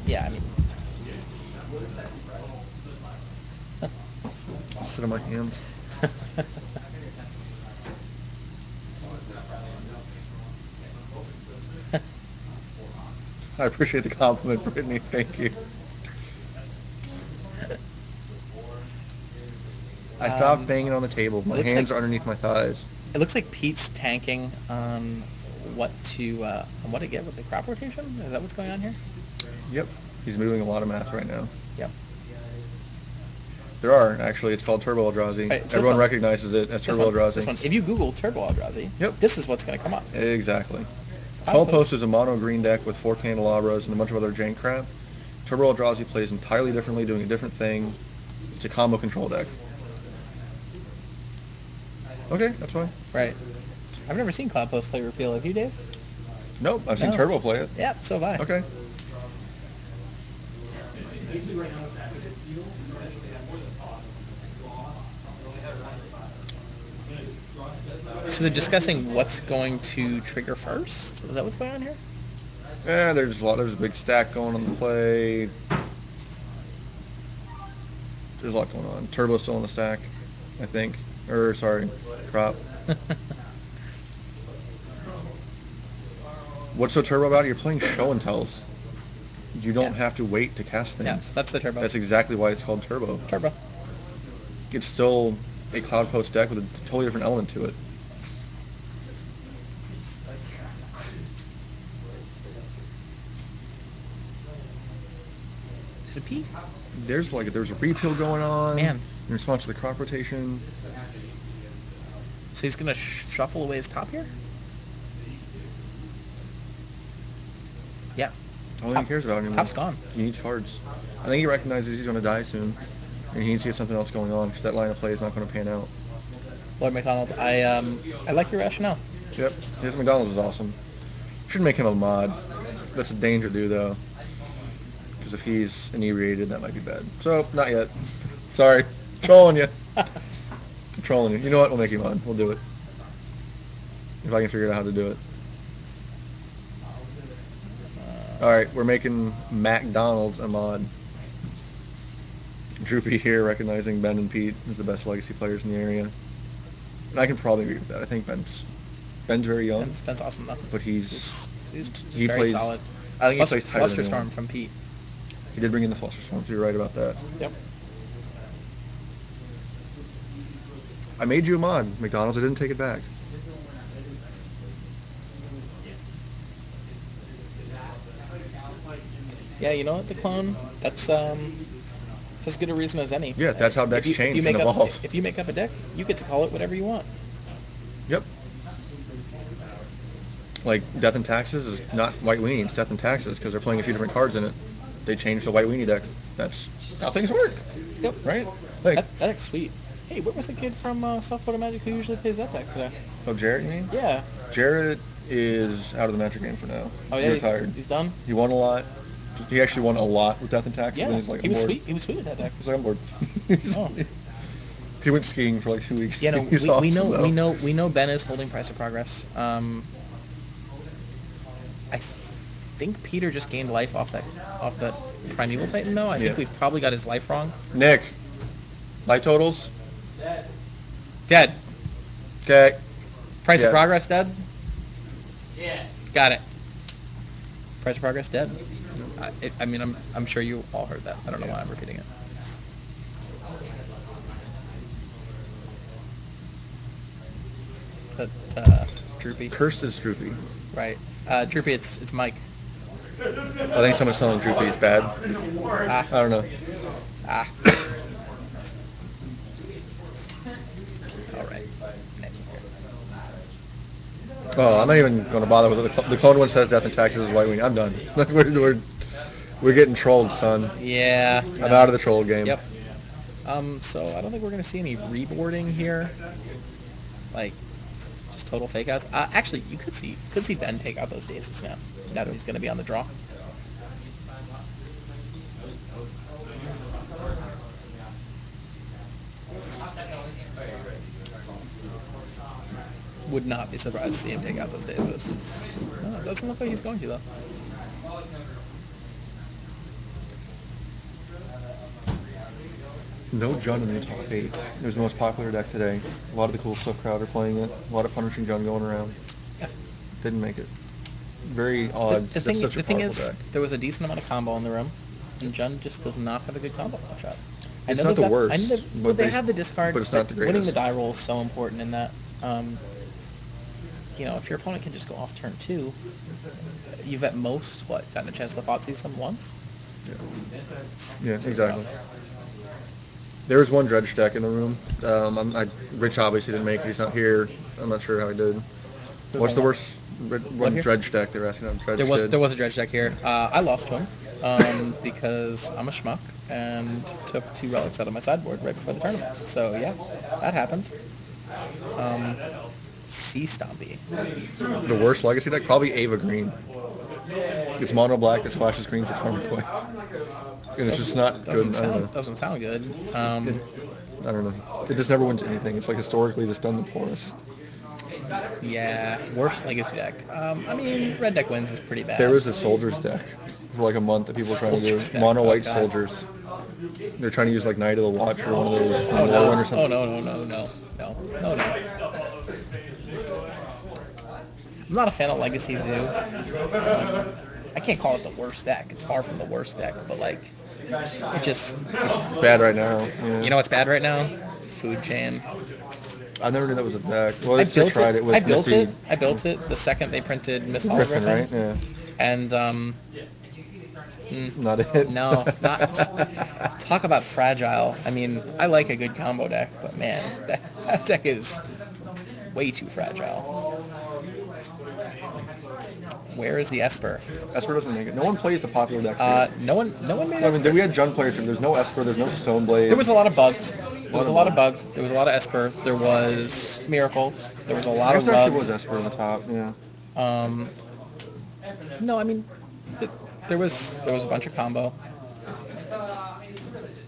A: Yeah. I mean,
B: Sit on my hands. I appreciate the compliment, Brittany. Thank you. I stopped banging on the table. My
A: looks
B: hands
A: like-
B: are underneath my thighs.
A: it looks like Pete's tanking on what to get with the crop rotation. Is that what's going on here?
B: Yep. He's moving a lot of math right now.
A: Yep.
B: There are, actually. It's called Turbo Eldrazi.
A: Right, so
B: Everyone
A: this one-
B: recognizes it as Turbo Eldrazi.
A: This one. If you Google Turbo Eldrazi,
B: Yep.
A: this is what's going to come up.
B: Exactly.
A: Cloud
B: 12
A: Post.
B: Post is a mono green deck with 4 Candelabras and a bunch of other jank crap. Turbo Eldrazi plays entirely differently, doing a different thing. It's a combo control deck. Okay, that's fine.
A: Right. I've never seen Cloud Post play repeal. Have you, Dave?
B: Nope, I've seen
A: No.
B: Turbo play it.
A: Yeah, so have I.
B: Okay.
A: So they're discussing what's going to trigger first? Is that what's going on here?
B: Yeah, there's a big stack going on the play. There's a lot going on. Turbo's still on the stack, I think. Or, sorry, crop. What's so turbo about it? You're playing show and tells. You don't
A: Yeah.
B: have to wait to cast things.
A: Yeah, that's the Turbo.
B: That's exactly why it's called Turbo.
A: Turbo.
B: It's still a Cloud Post deck with a totally different element to it.
A: So Pete
B: There's a repeal going on.
A: Man.
B: In response to the crop rotation.
A: So he's gonna shuffle away his top here? Yeah.
B: All he cares about anymore.
A: Top's gone.
B: He needs cards. I think he recognizes he's going to die soon, and he needs to get something else going on because that line of play is not going to pan out.
A: Lord McDonald, I like your rationale.
B: Yep, his McDonald's is awesome. Should make him a mod. That's a danger to do though, because if he's inebriated, that might be bad. So not yet. Sorry, trolling you. Trolling you. You know what? We'll make him mod. We'll do it if I can figure out how to do it. All right, we're making McDonald's a mod. Droopy here, recognizing Ben and Pete as the best legacy players in the area. And I can probably agree with that. I think Ben's very young.
A: Ben's awesome though.
B: But he
A: very
B: plays
A: solid.
B: I think he plays tighter than
A: Flusterstorm
B: anyone.
A: from Pete.
B: He did bring in the Flusterstorm, so you're right about that.
A: Yep.
B: I made you a mod, McDonald's. I didn't take it back.
A: Yeah, you know what, the clone? That's as good a reason as any.
B: Yeah, that's how decks change and evolve.
A: If you make up a deck, you get to call it whatever you want.
B: Yep. Like Death and Taxes is not White Weenie, it's Death and Taxes because they're playing a few different cards in it. They changed the White Weenie deck. That's how things work.
A: Yep.
B: Right? Like,
A: That deck's sweet. Hey, what was the kid from South Florida Magic who usually plays that deck today?
B: oh, Jarrett, you mean?
A: Yeah.
B: Jarrett is out of the Magic game for now.
A: Oh yeah,
B: He retired.
A: he's done.
B: He won a lot. He actually won a lot with Death and Taxes.
A: Yeah,
B: And he's like,
A: he
B: I'm
A: was
B: bored.
A: sweet. He was sweet with that deck.
B: He's like, I'm bored.
A: Oh.
B: He went skiing for like 2 weeks.
A: Yeah, no,
B: He's
A: we
B: awesome,
A: know
B: though.
A: Ben is holding Price of Progress. I think Peter just gained life off that Primeval Titan though. I think we've probably got his life wrong.
B: Nick, life totals?
A: Dead.
B: Okay.
A: Price
B: Yeah.
A: of Progress dead.
E: Yeah.
A: Got it. Price of Progress dead. I mean, I'm sure you all heard that. I don't know why I'm repeating it. Is that Droopy?
B: Cursed is Droopy.
A: Right. Droopy, it's Mike.
B: I think someone's telling Droopy it's bad.
A: Ah.
B: I don't know.
A: Ah. All right. Names in here.
B: Oh, I'm not even going to bother with it. The clone one says Death and Taxes is White Weenie. I'm done. We're getting trolled, son.
A: Yeah.
B: I'm out of the troll game.
A: Yep. So I don't think we're gonna see any reboarding here. Like, just total fake outs. Actually, you could see Ben take out those daisies now. Now that he's gonna be on the draw. Would not be surprised to see him take out those daisies. No, it doesn't look like he's going to though.
B: No Jun in the top 8. It was the most popular deck today. A lot of the cool stuff crowd are playing it. A lot of Punishing Jun going around.
A: Yeah.
B: Didn't make it. Very odd.
A: The
B: That's
A: thing
B: such a
A: is,
B: powerful deck.
A: there was a decent amount of combo in the room, and Jun just does not have a good combo matchup.
B: It's not the worst,
A: I know
B: but
A: they
B: they-
A: have the discard,
B: but it's not the
A: winning the
B: greatest.
A: die roll is so important in that. You know, if your opponent can just go off turn 2, you've at most, gotten a chance to Thoughtseize them once?
B: Yeah, exactly. There was one Dredge deck in the room. Rich obviously didn't make it. He's not here. I'm not sure how he did. What's the worst one
A: here?
B: Dredge deck? They were asking how Dredge did.
A: There was a Dredge deck here. I lost to him because I'm a schmuck and took 2 relics out of my sideboard right before the tournament. So yeah, that happened. Sea Stompy.
B: The worst Legacy deck? Probably Ava Green. It's mono black that splashes green for 20 points. And it's just not good.
A: Doesn't sound good.
B: I don't know. It just never wins anything. It's like historically just done the poorest.
A: Yeah, worst Legacy deck. I mean, red deck wins is pretty bad.
B: There was a Soldiers deck for like a month that people were trying to do.
A: Soldiers deck,
B: Mono white
A: God.
B: Soldiers. They're trying to use like Knight of the Watch or one of those from
A: Oh
B: Warwind or
A: no!
B: something.
A: No. I'm not a fan of Legacy Zoo. I can't call it the worst deck. It's far from the worst deck, but like, it just.
B: Bad right now. Yeah.
A: You know what's bad right now? Food Chain.
B: I never knew that was a deck. Well,
A: I
B: they
A: built
B: tried it with
A: I built
B: Misty
A: it. I built it the second they printed Miss
B: Griffin,
A: Griffin,
B: right? Yeah.
A: and
B: Not it.
A: No, not. Talk about fragile. I mean, I like a good combo deck, but man, that deck is way too fragile. Where is the Esper?
B: Esper doesn't make it. No one plays the popular decks here.
A: No one made
B: I
A: Esper.
B: mean, we had Jund players. There's no Esper. There's no Stoneblade.
A: There was a lot of bug. There was a lot of bug. There was a lot of Esper. There was Miracles. There was a lot
B: I
A: of
B: guess there actually
A: Rub.
B: was Esper on the top. Yeah.
A: No, I mean, there was a bunch of combo.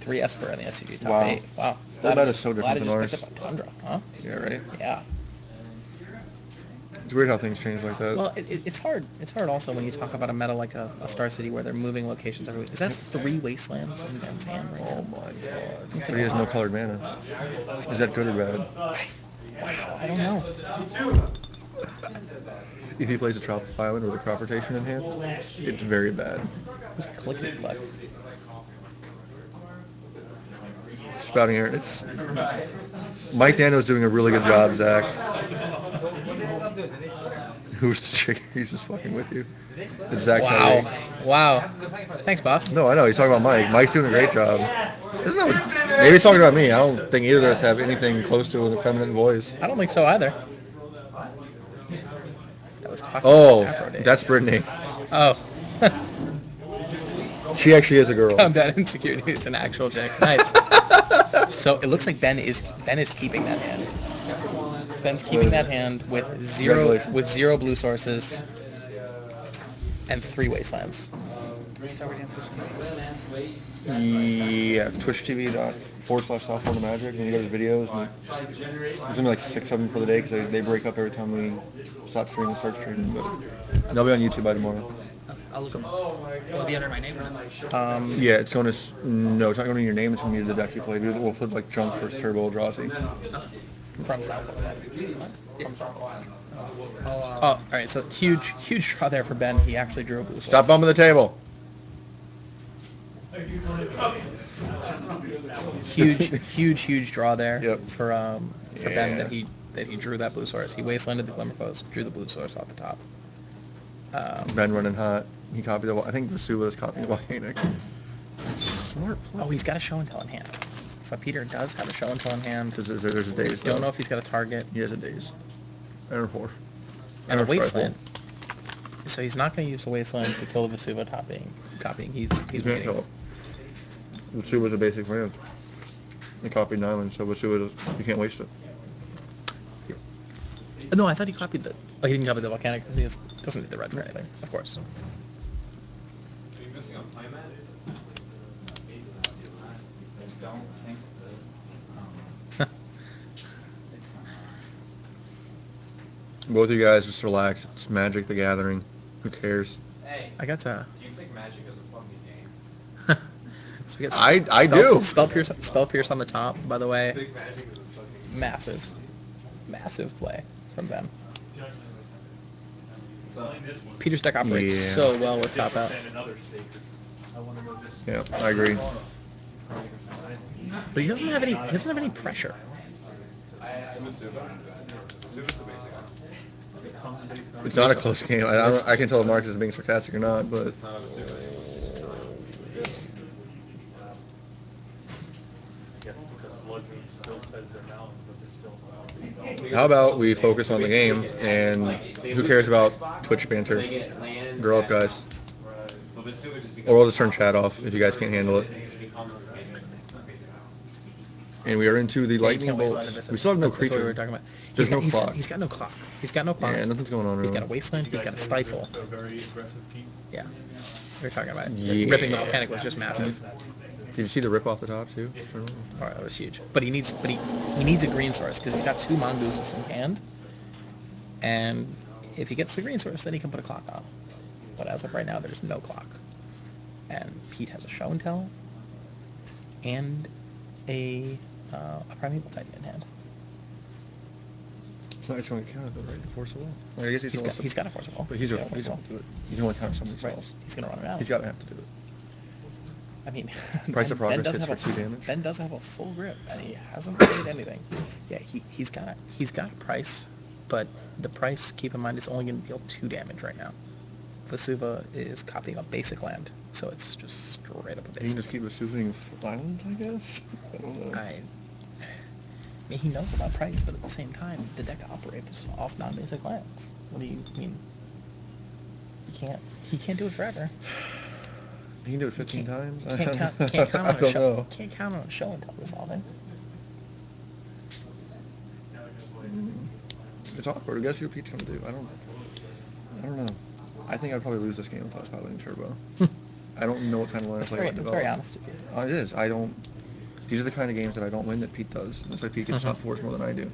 A: 3 Esper in the SCG top
B: Wow.
A: 8. Wow.
B: That meta is so different than
A: Glad I
B: ours.
A: just picked up a Tundra, huh?
B: Yeah, right.
A: Yeah.
B: It's weird how things change like that.
A: Well, it's hard. It's hard also when you talk about a meta like a Star City where they're moving locations every week. Is that 3 Wastelands in Ben's hand right
B: Oh
A: now?
B: my god.
A: It's
B: But he has no colored mana. Is that good or bad?
A: Wow, I don't know.
B: If he plays a Tropical Island with a crop rotation in hand, it's very bad.
A: Who's clickety click?
B: Spouting air. It's Mike Dano's doing a really good job, Zach. Who's the chick? He's just fucking with you. It's Zach
A: Wow.
B: Kelly.
A: Wow. Thanks, boss.
B: No, I know. He's talking about Mike. Mike's doing a great job. Isn't that maybe he's talking about me. I don't think either of us have anything close to a feminine voice.
A: I don't think so either. That was talking
B: Oh,
A: about Afro Day.
B: that's Brittany.
A: Oh.
B: She actually is a girl.
A: Calm down, insecurity. It's an actual chick. Nice. So it looks like Ben is keeping that hand. Ben's keeping that hand with zero blue sources and 3 wastelands.
B: Yeah, twitch.tv/South Magic, and you go to videos, and there's only like 6 of them for the day because they break up every time we stop streaming and start streaming. But they'll be on YouTube by tomorrow.
E: I'll look them. Will it be under my name or not?
B: Yeah, it's going to no, it's not going to be your name. It's going to be the deck you play. We'll put like Junk versus Turbo Eldrazi.
A: From South. From South. Oh, all right. So huge draw there for Ben. He actually drew a blue.
B: Stop bumping the table.
A: Huge draw there.
B: Yep.
A: For Ben
B: Yeah.
A: that he drew that blue source. He wastelanded the Glimmer Post, drew the blue source off the top.
B: Ben running hot. He copied the. I think Vesuva is copying the Volcanic. Smart play.
A: Oh, he's got a show and tell in hand. So Peter does have a show and tell in hand.
B: Because there's a daze.
A: Don't
B: though.
A: know if he's got a target
B: He has a daze. And a 4.
A: and a
B: rifle.
A: wasteland. So he's not going to use the wasteland to kill the Vesuva copying. He's
B: He's going to kill it. Vesuva's a basic land. He copied an island, so Vesuva, you can't waste it.
A: No, I thought he copied the. Oh, he didn't copy the volcanic because he doesn't need the red for anything, of course.
B: Both of you guys just relax. It's Magic the Gathering. Who cares?
D: Hey,
A: I got to.
D: do you think Magic is a fucking game?
A: So we got
B: I do.
A: Spell Pierce on the top, by the way.
D: I think Magic is a fucking
A: Massive play from Ben.
D: game.
A: Peter's deck operates
B: Yeah.
A: so well with top out.
B: Yeah, I agree.
A: But he doesn't have any pressure.
D: Vesuva's the basic one.
B: It's not a close game. I can tell if Marcus is being sarcastic or not, but
D: It's not a Vesuva.
B: how about we focus on the game and who cares about Twitch banter? Grow up, guys.
D: But Vesuva just becomes
B: Or we'll just turn chat off if you guys can't handle it. And we are into the lightning bolts. We still have no
A: That's what we were
B: creature.
A: talking about.
B: There's no clock.
A: He's got no clock. He's got no clock.
B: Yeah, nothing's going on
A: He's
B: really.
A: got a wasteland. He's got a stifle.
F: A very aggressive team.
A: Yeah. We were talking about it.
B: Yeah.
A: Ripping the volcanic was just massive.
B: Did you see the rip off the top too?
A: All right, that was huge. But he needs a green source because he's got 2 mongooses in hand. And if he gets the green source, then he can put a clock on. But as of right now, there's no clock. And Pete has a show and tell and a primeval titan in hand.
B: It's not going to count though, right? Forcible. I guess
A: He's got a forcible.
B: But he's
A: got
B: going
A: a
B: to
A: forcible.
B: do it. You can only count so many
A: Right.
B: spells.
A: He's gonna run it out.
B: He's got to have to do it.
A: I mean,
B: Price of Progress
A: does
B: hits
A: have
B: for 2 damage.
A: Ben does have a full grip, and he hasn't played anything. Yeah, he's got a price, but the price, keep in mind, is only going to deal 2 damage right now. Vesuva is copying a basic land, so it's just straight up a
B: You can
A: basic.
B: just keep assuming islands, I guess. I don't know.
A: I mean, he knows about price, but at the same time, the deck operates off non-basic lands. What do you mean? He can't do it forever.
B: He can do it 15
A: Can't-
B: times.
A: Can't count
B: I
A: on a
B: don't
A: show.
B: know.
A: Can't count on a show until resolving.
B: It's awkward. Guess who Pete's gonna do? I don't know. I think I'd probably lose this game if I was piloting Turbo. I don't know what kind of line I play.
A: It's very honest of you.
B: It is. I don't. These are the kind of games that I don't win that Pete does. That's why Pete gets top fours more than I do.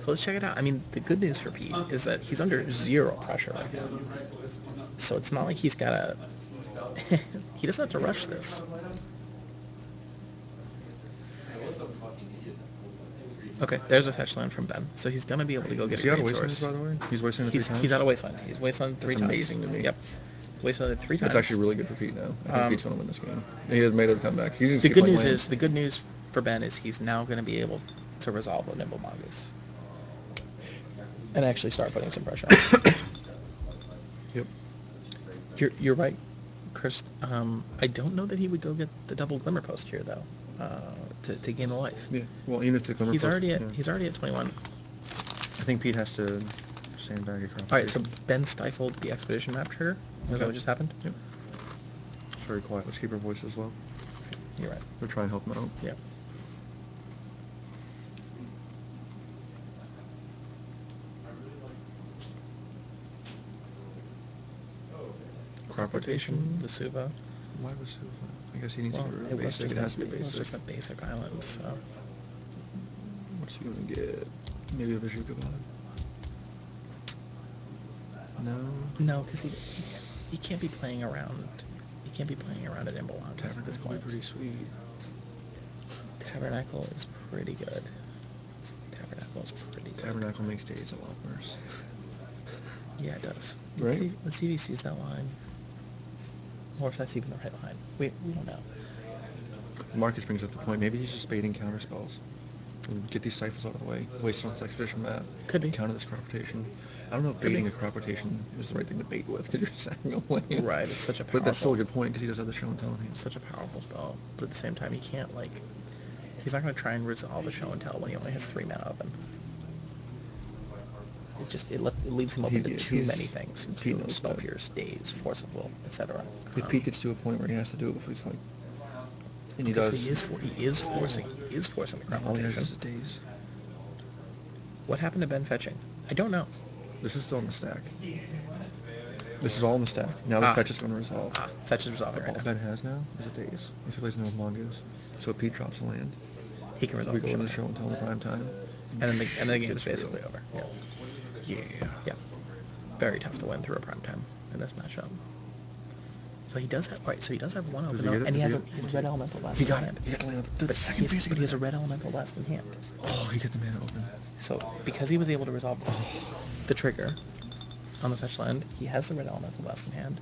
A: So let's check it out. I mean, the good news for Pete is that he's under zero pressure right now. So it's not like he's got to... he doesn't have to rush this. Okay, there's a fetch land from Ben. So he's going to be able to go get
B: Is
A: a
B: he out of
A: green
B: Wasteland,
A: source.
B: by the way? He's wasting it 3 times?
A: He's out of Wasteland. He's Wasteland 3
B: That's
A: times.
B: amazing to me.
A: Yep. Wasteland 3 times.
B: That's actually really good for Pete now. I think Pete's going to win this game. He has made a comeback. He's
A: The good news for Ben is he's now going to be able to resolve a Nimble Mongoose. And actually start putting some pressure on.
B: Yep.
A: You're right, Chris. I don't know that he would go get the double Glimmer Post here though, to gain the life.
B: Yeah. Well, even if the Glimmer
A: He's
B: Post-
A: already at
B: yeah.
A: he's already at 21.
B: I think Pete has to sandbag a crop.
A: All right, so Ben stifled the expedition map trigger. Is that what just happened?
B: Yep. It's very quiet. Let's keep our voices low.
A: You're right.
B: We're trying to help him out.
A: Yeah.
B: Crop rotation.
A: Vesuva.
B: Why was I guess he needs
A: Well,
B: to be
A: it was
B: basic.
A: just
B: It has to be
A: it was
B: basic.
A: just a basic island. So
B: What's he gonna get? Maybe a Vizhuka vibe? No.
A: no, because he can't be playing around. He can't be playing around at Nimble Mongoose at this
B: Tabernacle would
A: point.
B: be pretty sweet.
A: Tabernacle is pretty good. Tabernacle is pretty good.
B: Tabernacle makes days a lot worse.
A: Yeah, it does.
B: Right?
A: Let's see if he sees that line. Or if that's even the right line. We don't know.
B: Marcus brings up the point. Maybe he's just baiting counter spells. And get these ciphers out of the way. Waste on this expedition map.
A: Could be.
B: Counter this crop rotation. I don't know if
A: Could be.
B: baiting a crop rotation is the right thing to bait with because you're sending away.
A: Right, it's such a powerful...
B: But that's still a good point because he does have the show and tell in hand.
A: Such a powerful spell. But at the same time, he can't, like... He's not going to try and resolve a show and tell when he only has 3 mana open. It just... It leaves him open to too many things.
B: Pete knows
A: Spell
B: that.
A: Pierce, Daze, Force of Will, etc.
B: If Pete gets to a point where he has to do it, if he's like... And he
A: Okay,
B: does...
A: so he is forcing the crop
B: all he has
A: rotation.
B: is a days.
A: What happened to Ben fetching? I don't know.
B: This is still in the stack. This is all in the stack. Now the
A: Ah.
B: fetch is going to resolve.
A: Fetch is resolving
B: All
A: right now.
B: Ben has now is a days. If he plays no Mongoose. So if Pete drops a land,
A: He can resolve
B: we
A: the
B: go
A: show
B: to the
A: and
B: show
A: tell.
B: and tell the prime time.
A: And then the game is
B: Gets real.
A: basically over. Yeah.
B: Yeah.
A: Yeah. Very tough to win through a prime time in this matchup. So he does have so he does have one
B: Does
A: open
B: he
A: up,
B: get it?
A: and he
B: Does
A: has
B: he
A: a
B: get it?
A: red elemental last
B: He
A: in
B: got
A: hand.
B: it. He got the land.
A: But
B: The second basic.
A: he has a red elemental last in hand.
B: Oh, he got the mana open.
A: So because he was able to resolve the trigger on the fetch land, he has the red elemental last in hand.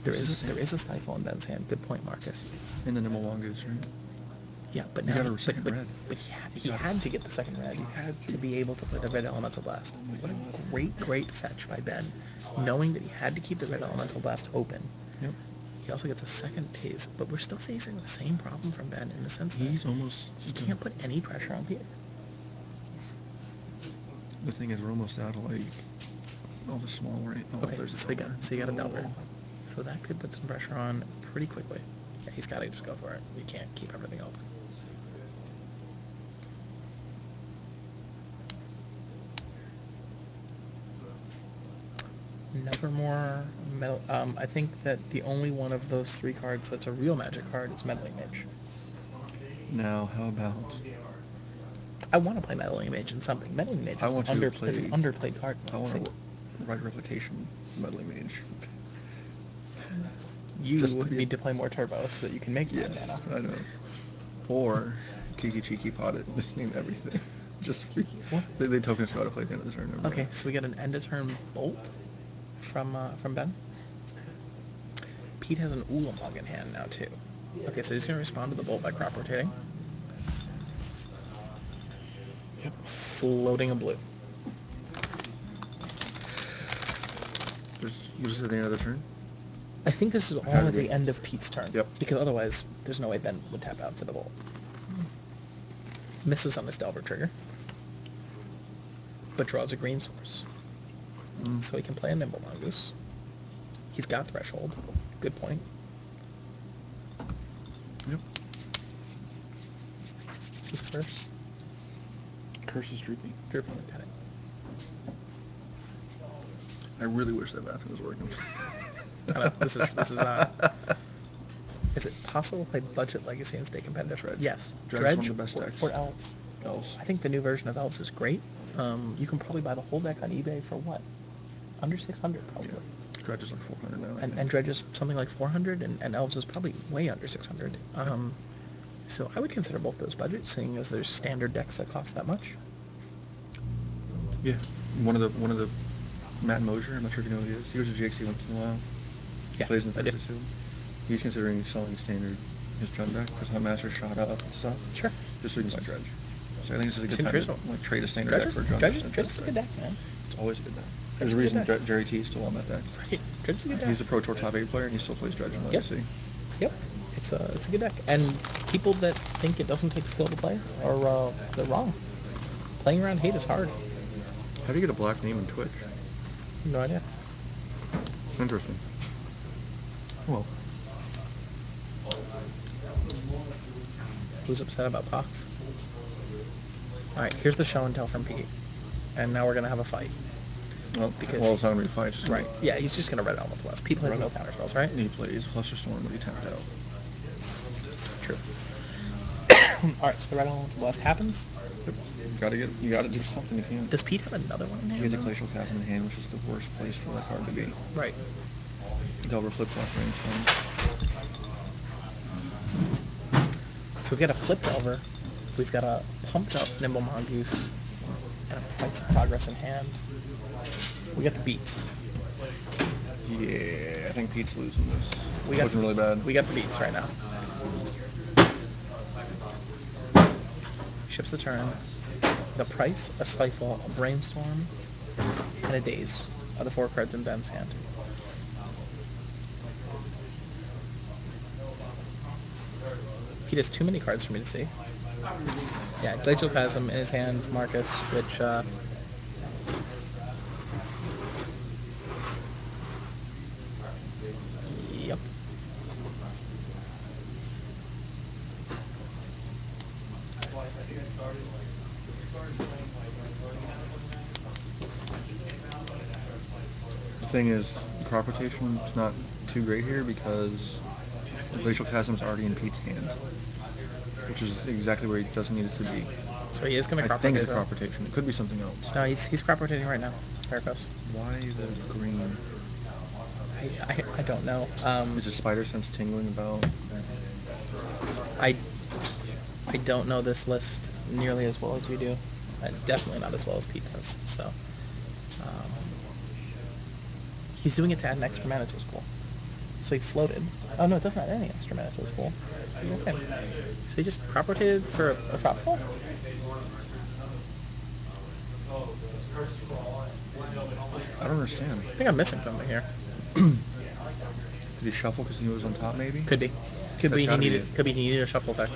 A: There is a stifle in Ben's hand. Good point, Marcus.
B: And then the Mongoose, right?
A: Yeah, but
B: He
A: now
B: got a second red.
A: But he had to get the second red. He had to be able to play the red elemental blast. What a great fetch by Ben, knowing that he had to keep the red elemental blast open.
B: Yep.
A: He also gets a second Daze, but we're still facing the same problem from Ben in the sense that
B: He's almost...
A: he can't put any pressure on Peter.
B: The thing is, we're almost out of, like, all the small, right? Oh,
A: Okay,
B: there's a
A: so you got a Delver.
B: Oh.
A: So that could put some pressure on pretty quickly. Yeah, he's got to just go for it. You can't keep everything open. Nevermore. I think that the only one of those 3 cards that's a real Magic card is Meddling Mage.
B: Now, how about...
A: I want to play Meddling Mage in something. Meddling Mage
B: I
A: is,
B: want
A: an
B: to
A: is an
B: play-
A: underplayed card.
B: I want
A: See,
B: to write Replication Meddling Mage.
A: you
B: just to be-
A: need to play more Turbo so that you can make
B: Yes,
A: that mana.
B: I know. Or Kiki Cheeky Pot it and just name everything. Just
A: What?
B: they token scout to play at the end of the turn. Never mind.
A: Okay, so we get an end of turn bolt from Ben. Pete has an Ulamog in hand now too. Okay, so he's gonna respond to the bolt by crop rotating.
B: Yep.
A: Floating a blue.
B: There's Was this at the end of the turn?
A: I think this is all
B: Had to
A: at
B: be.
A: the end of Pete's turn.
B: Yep.
A: Because otherwise, there's no way Ben would tap out for the Bolt. Misses on his Delver trigger. But draws a green source. So he can play a Nimble Mongoose. He's got Threshold. Good point.
B: Yep.
A: Who's first?
B: Curse is droopy.
A: Droopy. Got it.
B: I really wish that bathroom was working.
A: I know, this is is it possible to play Budget Legacy and stay competitive?
B: Dredge.
A: Yes.
B: Dredge is one of the best decks.
A: Or Elves.
B: Elves.
A: I think the new version of Elves is great. You can probably buy the whole deck on eBay for what? Under 600 probably.
B: Yeah. Dredge is like 400 now.
A: And Dredge is something like 400, and Elves is probably way under 600. So I would consider both those budgets, seeing as there's standard decks that cost that much.
B: Yeah. One of the Matt Mosier, I'm not sure if you know who he is. He goes to GXC once in a while.
A: Yeah,
B: Plays in
A: I do.
B: Thursday too. He's considering selling standard his Jund deck because Huntmaster shot up and stuff.
A: Sure.
B: Just so he can buy Dredge. So I think this is a good
A: Seems
B: time
A: reasonable.
B: to trade a standard
A: Dredge
B: deck
A: is,
B: for a Jund
A: Dredge is,
B: deck.
A: Dredge is a good deck, man.
B: It's always a good deck.
A: Dredge
B: There's
A: is
B: a
A: a
B: reason
A: good deck.
B: Jerry T is still on that deck.
A: Right. Dredge is a good deck.
B: He's a Pro Tour top 8 player and he still plays Dredge in Legacy.
A: Yep. It's a good deck. And people that think it doesn't take skill to play are they're wrong. Playing around hate is hard.
B: How do you get a black name in Twitch?
A: No idea.
B: Interesting. Well,
A: Who's upset about Pox? Alright, here's the show and tell from Pete. And now we're gonna have a fight. Because
B: it's not going to be a fight. It's just
A: right. Yeah, he's just gonna red Elemental Blast. Pete plays no counter spells, right?
B: He plays Flusterstorm, but he tapped out.
A: True. Alright, so the red Elemental Blast happens.
B: You gotta do something. You can't.
A: Does Pete have another one in
B: He
A: hand?
B: has a
A: though?
B: Glacial Chasm in hand, which is the worst place for that card to be.
A: Right.
B: Delver flips off Rainstorm.
A: So we've got a Flip Delver. We've got a pumped up Nimble Mongoose. And a Price of Progress in hand. We got the beats.
B: Yeah, I think Pete's losing this.
A: We
B: It's
A: got
B: looking really bad.
A: We got the beats right now. Ships the turn. The Price, a Stifle, a Brainstorm, and a Daze are the 4 cards in Ben's hand. He has too many cards for me to see. Yeah, Glacial Chasm in his hand, Marcus, which yep.
B: The thing is, the crop rotation is not too great here because Glacial Chasm's already in Pete's hand, which is exactly where he doesn't need it to be.
A: So he is going to
B: I
A: crop
B: think it's
A: rotate,
B: a crop
A: though.
B: rotation. It could be something else.
A: No, he's crop rotating right now. Pericos.
B: Why the green?
A: I don't know.
B: Is his spider sense tingling about?
A: I don't know this list nearly as well as you do. Definitely not as well as Pete does. So he's doing it to add an extra mana to his pool. So he floated. Oh no, it doesn't add any extra mana to his pool. So he just crop rotated for a tropical?
B: I don't understand.
A: I think I'm missing something here.
B: Did he shuffle because he was on top, maybe?
A: Could be. Could
B: That's
A: be he
B: gotta be
A: needed.
B: it.
A: Could be he needed a shuffle effect.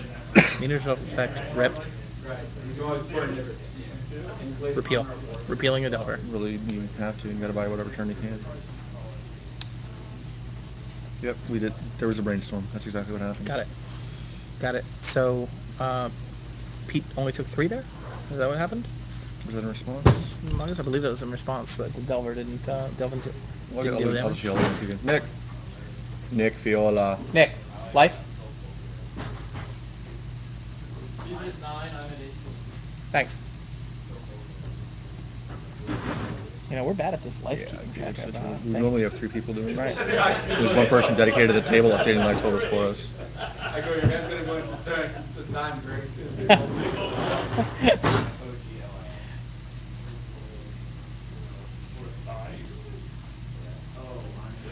A: Needed a shuffle effect. Ripped. Repeal. Repealing a Delver.
B: Really, you have to. You got to buy whatever turn you can. Yep, we did. There was a brainstorm. That's exactly what happened.
A: Got it. Got it. So Pete only took 3 there. Is that what happened?
B: Was that a response?
A: I believe that was in response that the Delver didn't delve into.
B: I'll
A: Didn't deal
B: just
A: damage.
B: yell at you again. Nick Fiola.
A: Nick, life.
E: He's at 9, I'm at 18.
A: Thanks. You know, we're bad at this life
B: Yeah,
A: keeping
B: dude,
A: track of
B: we
A: thing.
B: normally have 3 people doing it.
A: Right.
B: There's one person dedicated to the table updating life totals for us.
D: I go, your man's gonna go into time very soon.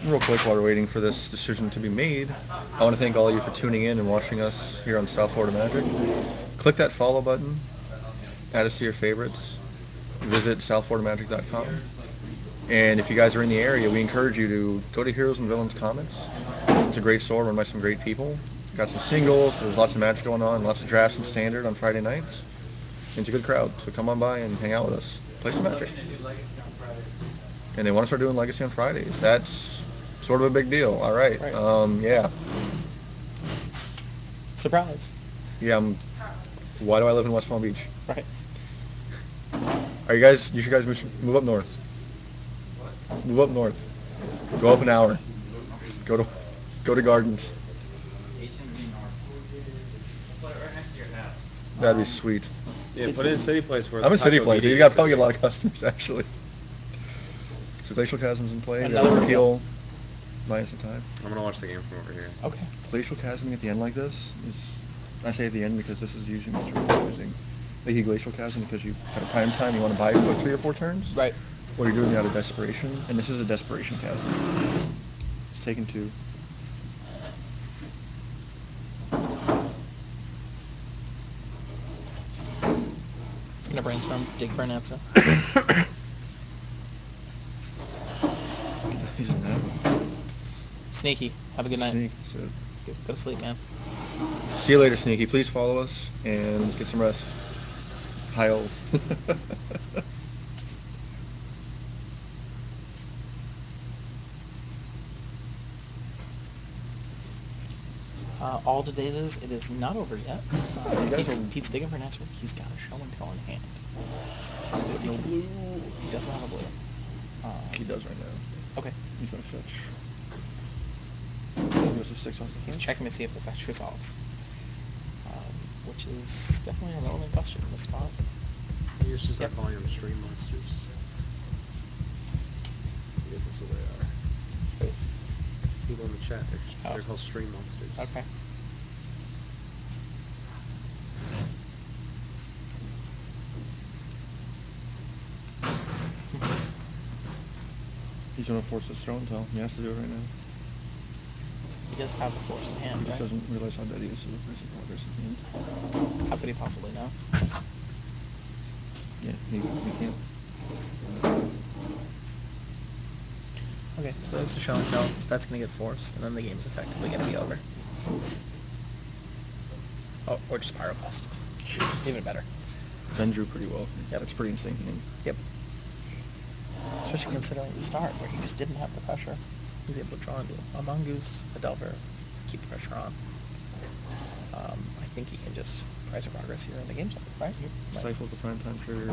B: Real quick, while we're waiting for this decision to be made, I want to thank all of you for tuning in and watching us here on South Florida Magic. Click that follow button, add us to your favorites, visit southfloridamagic.com, And if you guys are in the area, we encourage you to go to Heroes and Villains Comics. It's a great store run by some great people. Got some singles. There's lots of Magic going on. Lots of drafts and Standard on Friday nights. It's a good crowd, so come on by and hang out with us. Play some Magic. And they want to start doing Legacy on Fridays. That's sort of a big deal. All right. Yeah.
A: Surprise.
B: Yeah. Why do I live in West Palm Beach?
A: Right.
B: Are you guys? You should guys move up north. Move up north. Go up an hour. Go to Gardens. That'd be sweet.
C: Yeah, put it in City Place where
B: I'm in City
C: Taco
B: Place.
C: BD
B: You got
C: is.
B: probably get a lot of customers actually. So Glacial Chasm's in play.
A: Another
B: Repeal minus the time.
C: I'm gonna watch the game from over here.
A: Okay.
B: Glacial Chasming at the end like this is, I say at the end because this is usually Mr. Confusing. Like you Glacial Chasm because you at a prime time you want to buy it for 3 or 4 turns.
A: Right.
B: Or you're doing it out of desperation, and this is a desperation chasm. It's taken 2.
A: It's gonna brainstorm, dig for an answer.
B: He's in that one.
A: Sneaky. Have a good night.
B: Sneak, so.
A: Go to sleep, man.
B: See you later, Sneaky. Please follow us and get some rest. High old.
A: All today's is, it is not over yet.
B: You guys
A: Pete's,
B: are-
A: Pete's digging for an answer. He's got a show and tell in hand. So if he
B: No
A: can-
B: blue.
A: He doesn't have a blue.
B: He does right now.
A: Okay.
B: He's gonna fetch. He goes to 6 off the
A: He's
B: fetch.
A: checking to see if the fetch resolves. Which is definitely a relevant question in this spot.
C: You just start
A: Yep.
C: calling them stream monsters. I guess that's what they are.
A: Wait.
C: People in the chat, they're
A: Oh.
C: called stream monsters.
A: Okay.
B: He's gonna force his throw until he has to do it right now.
A: He does have the force in hand,
B: He just
A: right?
B: doesn't realize how dead he is to the person progress in hand.
A: How could he possibly know?
B: Yeah, he can't.
A: Okay, so there's the show and tell. That's going to get forced, and then the game's effectively going to be over. Oh, or just Pyroblast. Even better.
B: Ben drew pretty well.
A: Yep.
B: That's pretty insane hand.
A: Yep. Especially considering the start, where he just didn't have the pressure. He was able to draw into a Mongoose, a Delver, keep the pressure on. I think he can just price of progress here in the game's over, right? Right.
B: Cycles the prime time trigger.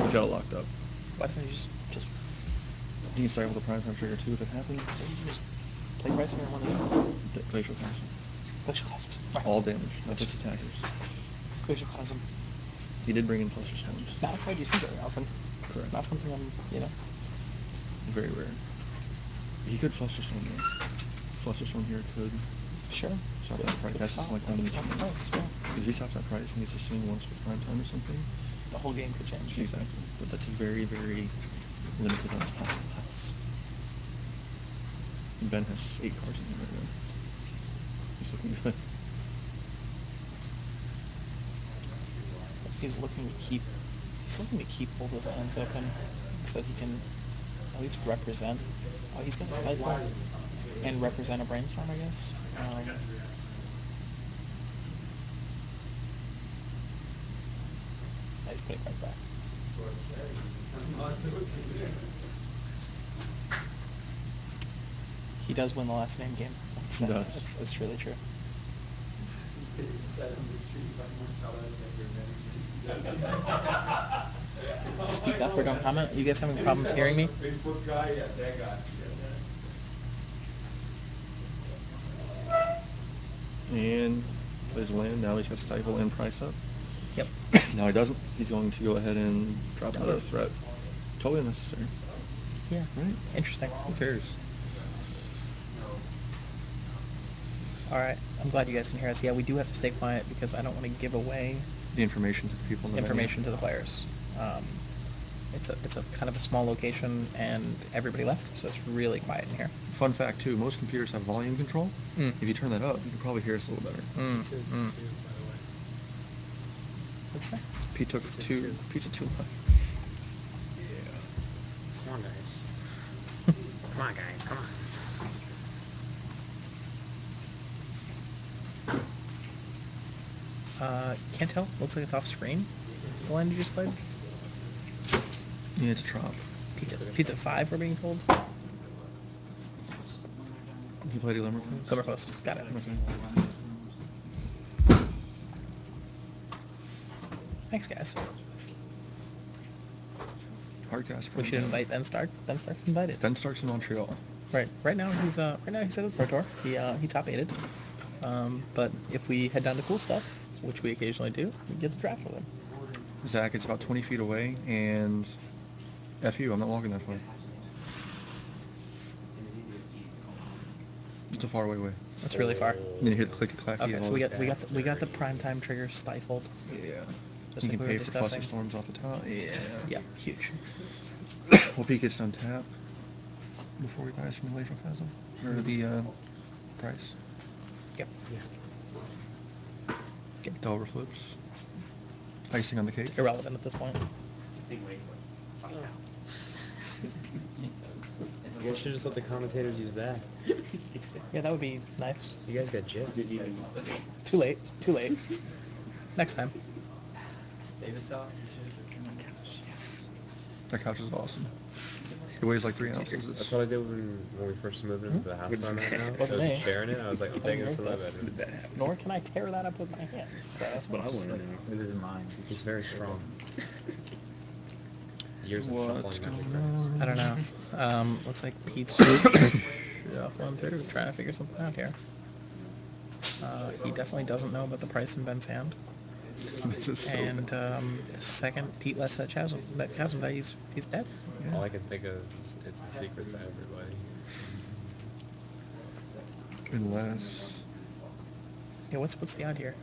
B: He's got it locked up.
A: Why doesn't he just
B: He can cycle the prime time trigger too if it happens.
A: just play price here and win the game?
B: Glacial Chasm.
A: Glacial Chasm. Right.
B: All damage, not just attackers.
A: Glacial Chasm.
B: He did bring in Fluster Stones.
A: Not a card you see very often.
B: Correct.
A: Not something I'm,
B: Very rare. He could Fluster Stone though. Fluster Stone here could
A: Sure.
B: stop that price. That's just like one of these
A: Stop the
B: things.
A: price, yeah.
B: Because if he stops that price and he's just swinging once with prime time or something.
A: The whole game could change.
B: Exactly. But that's very, very limited on his possible paths. And Ben has 8 cards in him right now. He's looking good.
A: He's looking to keep both his hands open so he can at least represent. Oh, he's gonna cycle and represent a brainstorm, I guess. He's putting cards back. He does win the last name game.
B: He does.
A: That's really true. Speak up or don't comment. You guys having problems hearing me?
D: Facebook guy, yeah, that guy.
B: And plays a land. Now he's got Stifle and Price up.
A: Yep.
B: Now he doesn't. He's going to go ahead and drop another threat. Totally unnecessary.
A: Yeah.
B: Right?
A: Interesting.
B: Who cares?
A: All right. I'm glad you guys can hear us. Yeah, we do have to stay quiet because I don't want to give away
B: The information to the people in the
A: information to the players. It's a kind of a small location and everybody left, so it's really quiet in here.
B: Fun fact too, most computers have volume control.
A: Mm.
B: If you turn that up, you can probably hear us a little better.
C: It's a 2, by the way.
A: Okay.
B: Pete took
C: It's a
B: 2.
C: two.
B: Pete's a 2.
C: Come on, guys. Come on, guys, come on.
A: Can't tell. Looks like it's off screen. The line you just played.
B: Yeah, it's a trop.
A: Pizza 5, we're being told.
B: You played a Glimmer Post?
A: Glimmer Post. Got it.
B: Okay.
A: Thanks, guys.
B: Hardcast.
A: We should invite Ben Stark. Ben Stark's invited.
B: Ben Stark's in Montreal.
A: Right. Right now he's at the Pro Tour. He top 8'd. But if we head down to Cool Stuff, which we occasionally do, we get the draft with him.
B: Zach, it's about 20 feet away, and F you, I'm not walking that far. It's a far away way.
A: That's really far.
B: Then you hit click and clacky.
A: Okay, so we got the primetime trigger stifled.
B: Yeah.
A: Just
B: You
A: like
B: can
A: we were
B: pay for
A: discussing.
B: cluster storms off the top. Yeah.
A: Yeah, huge.
B: We'll peek it's on tap before we buy some glacial chasm or the price.
A: Yep.
B: Delver flips. Icing on the cake.
A: Irrelevant at this point.
C: You guys should just let the commentators use that.
A: Yeah, that would be nice.
C: You guys got jib.
A: Too late. Too late. Next time.
E: David saw it.
A: Yes.
B: That couch is awesome. It weighs like 3 ounces.
C: That's what I did when we first moved into the house I'm at now. There was
A: Wasn't
C: a
A: me.
C: chair in it. I was like, I'm taking this to the bedroom.
A: Nor can I tear that up with my hands. So that's what I want to know.
E: It isn't mine.
C: He's very strong. Years of
B: What's
C: shuffling
B: going
C: magic cards.
B: on?
A: I don't know. Looks like Pete's shuffling through, trying to figure something out here. He definitely doesn't know about the price in Ben's hand.
B: This is so
A: And the second Pete lets that chasm die, he's dead.
C: All I can think of is it's a secret to everybody.
B: Unless
A: Yeah, what's the odd here?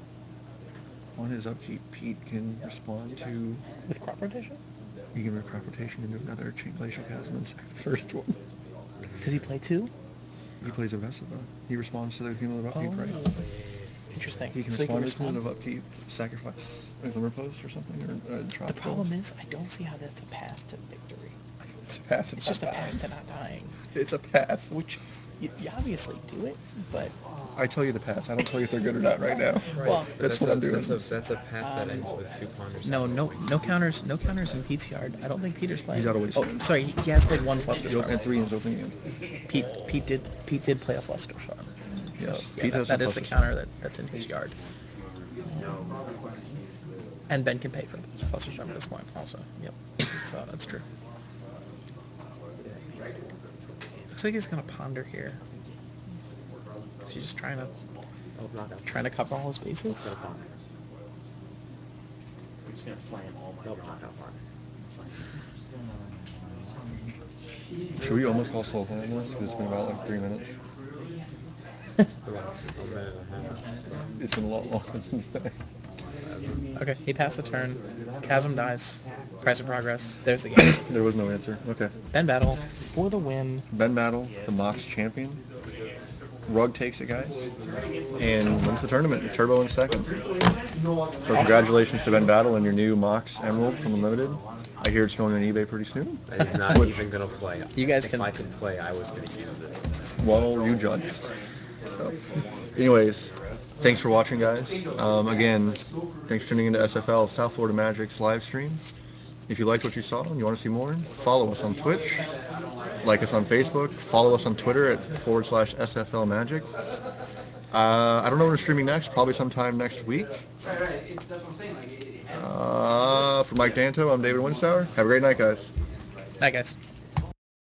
B: on his upkeep, Pete can respond to.
A: With crop rotation?
B: He can recrop rotation into another chain glacial chasm and sack the first one.
A: Does he play 2?
B: He plays a Vesiva. He responds to the cumulative upkeep,
A: Oh,
B: right?
A: interesting.
B: He can
A: So
B: respond to the cumulative upkeep, sacrifice a Glimmer Post or something, or drop.
A: The problem is, I don't see how that's a path to victory.
B: It's a path.
A: It's just a path to not dying.
B: It's a path.
A: Which, you obviously do it, but...
B: I tell you the paths. I don't tell you if they're good or not right now.
A: Well,
B: That's what I'm doing.
C: That's a path that ends with 2 ponders.
A: No counters in Pete's yard. I don't think Peter's playing.
B: He's out of waste.
A: Oh, sorry, he has played 1 Fluster
B: He opened
A: Storm.
B: at 3 in his opening hand.
A: Pete did play a Fluster Storm. So,
B: Yes,
A: yeah,
B: Pete has
A: that
B: a
A: is the
B: Fluster
A: counter that's in his yard. And Ben can pay for Fluster Storm at this point also. Yep. So that's true. Looks like he's gonna ponder here. Is he just trying to cover all his bases?
E: We're just gonna slam all my cards.
B: Should we almost call slow play on this? Because it's been about like 3 minutes. It's been a lot longer than that.
A: Okay, he passed the turn. Chasm dies. Price of progress. There's the game.
B: There was no answer. Okay.
A: Ben Battle for the win.
B: Ben Battle, the Mox champion. Rug takes it, guys. And wins the tournament. Turbo in second. So congratulations to Ben Battle and your new Mox Emerald from Unlimited. I hear it's going on eBay pretty soon.
C: He's not even gonna play.
A: You guys
C: if
A: can-
C: I could play, I was gonna use it.
B: Well, you judge. So, anyways, thanks for watching, guys. Again, thanks for tuning into SFL, South Florida Magic's live stream. If you liked what you saw and you want to see more, follow us on Twitch, like us on Facebook, follow us on Twitter at /SFL Magic. I don't know when we're streaming next, probably sometime next week.
E: Right. That's what I'm saying. Like,
B: For Mike Danto, I'm David Winstower. Have a great night, guys.
A: Night, guys.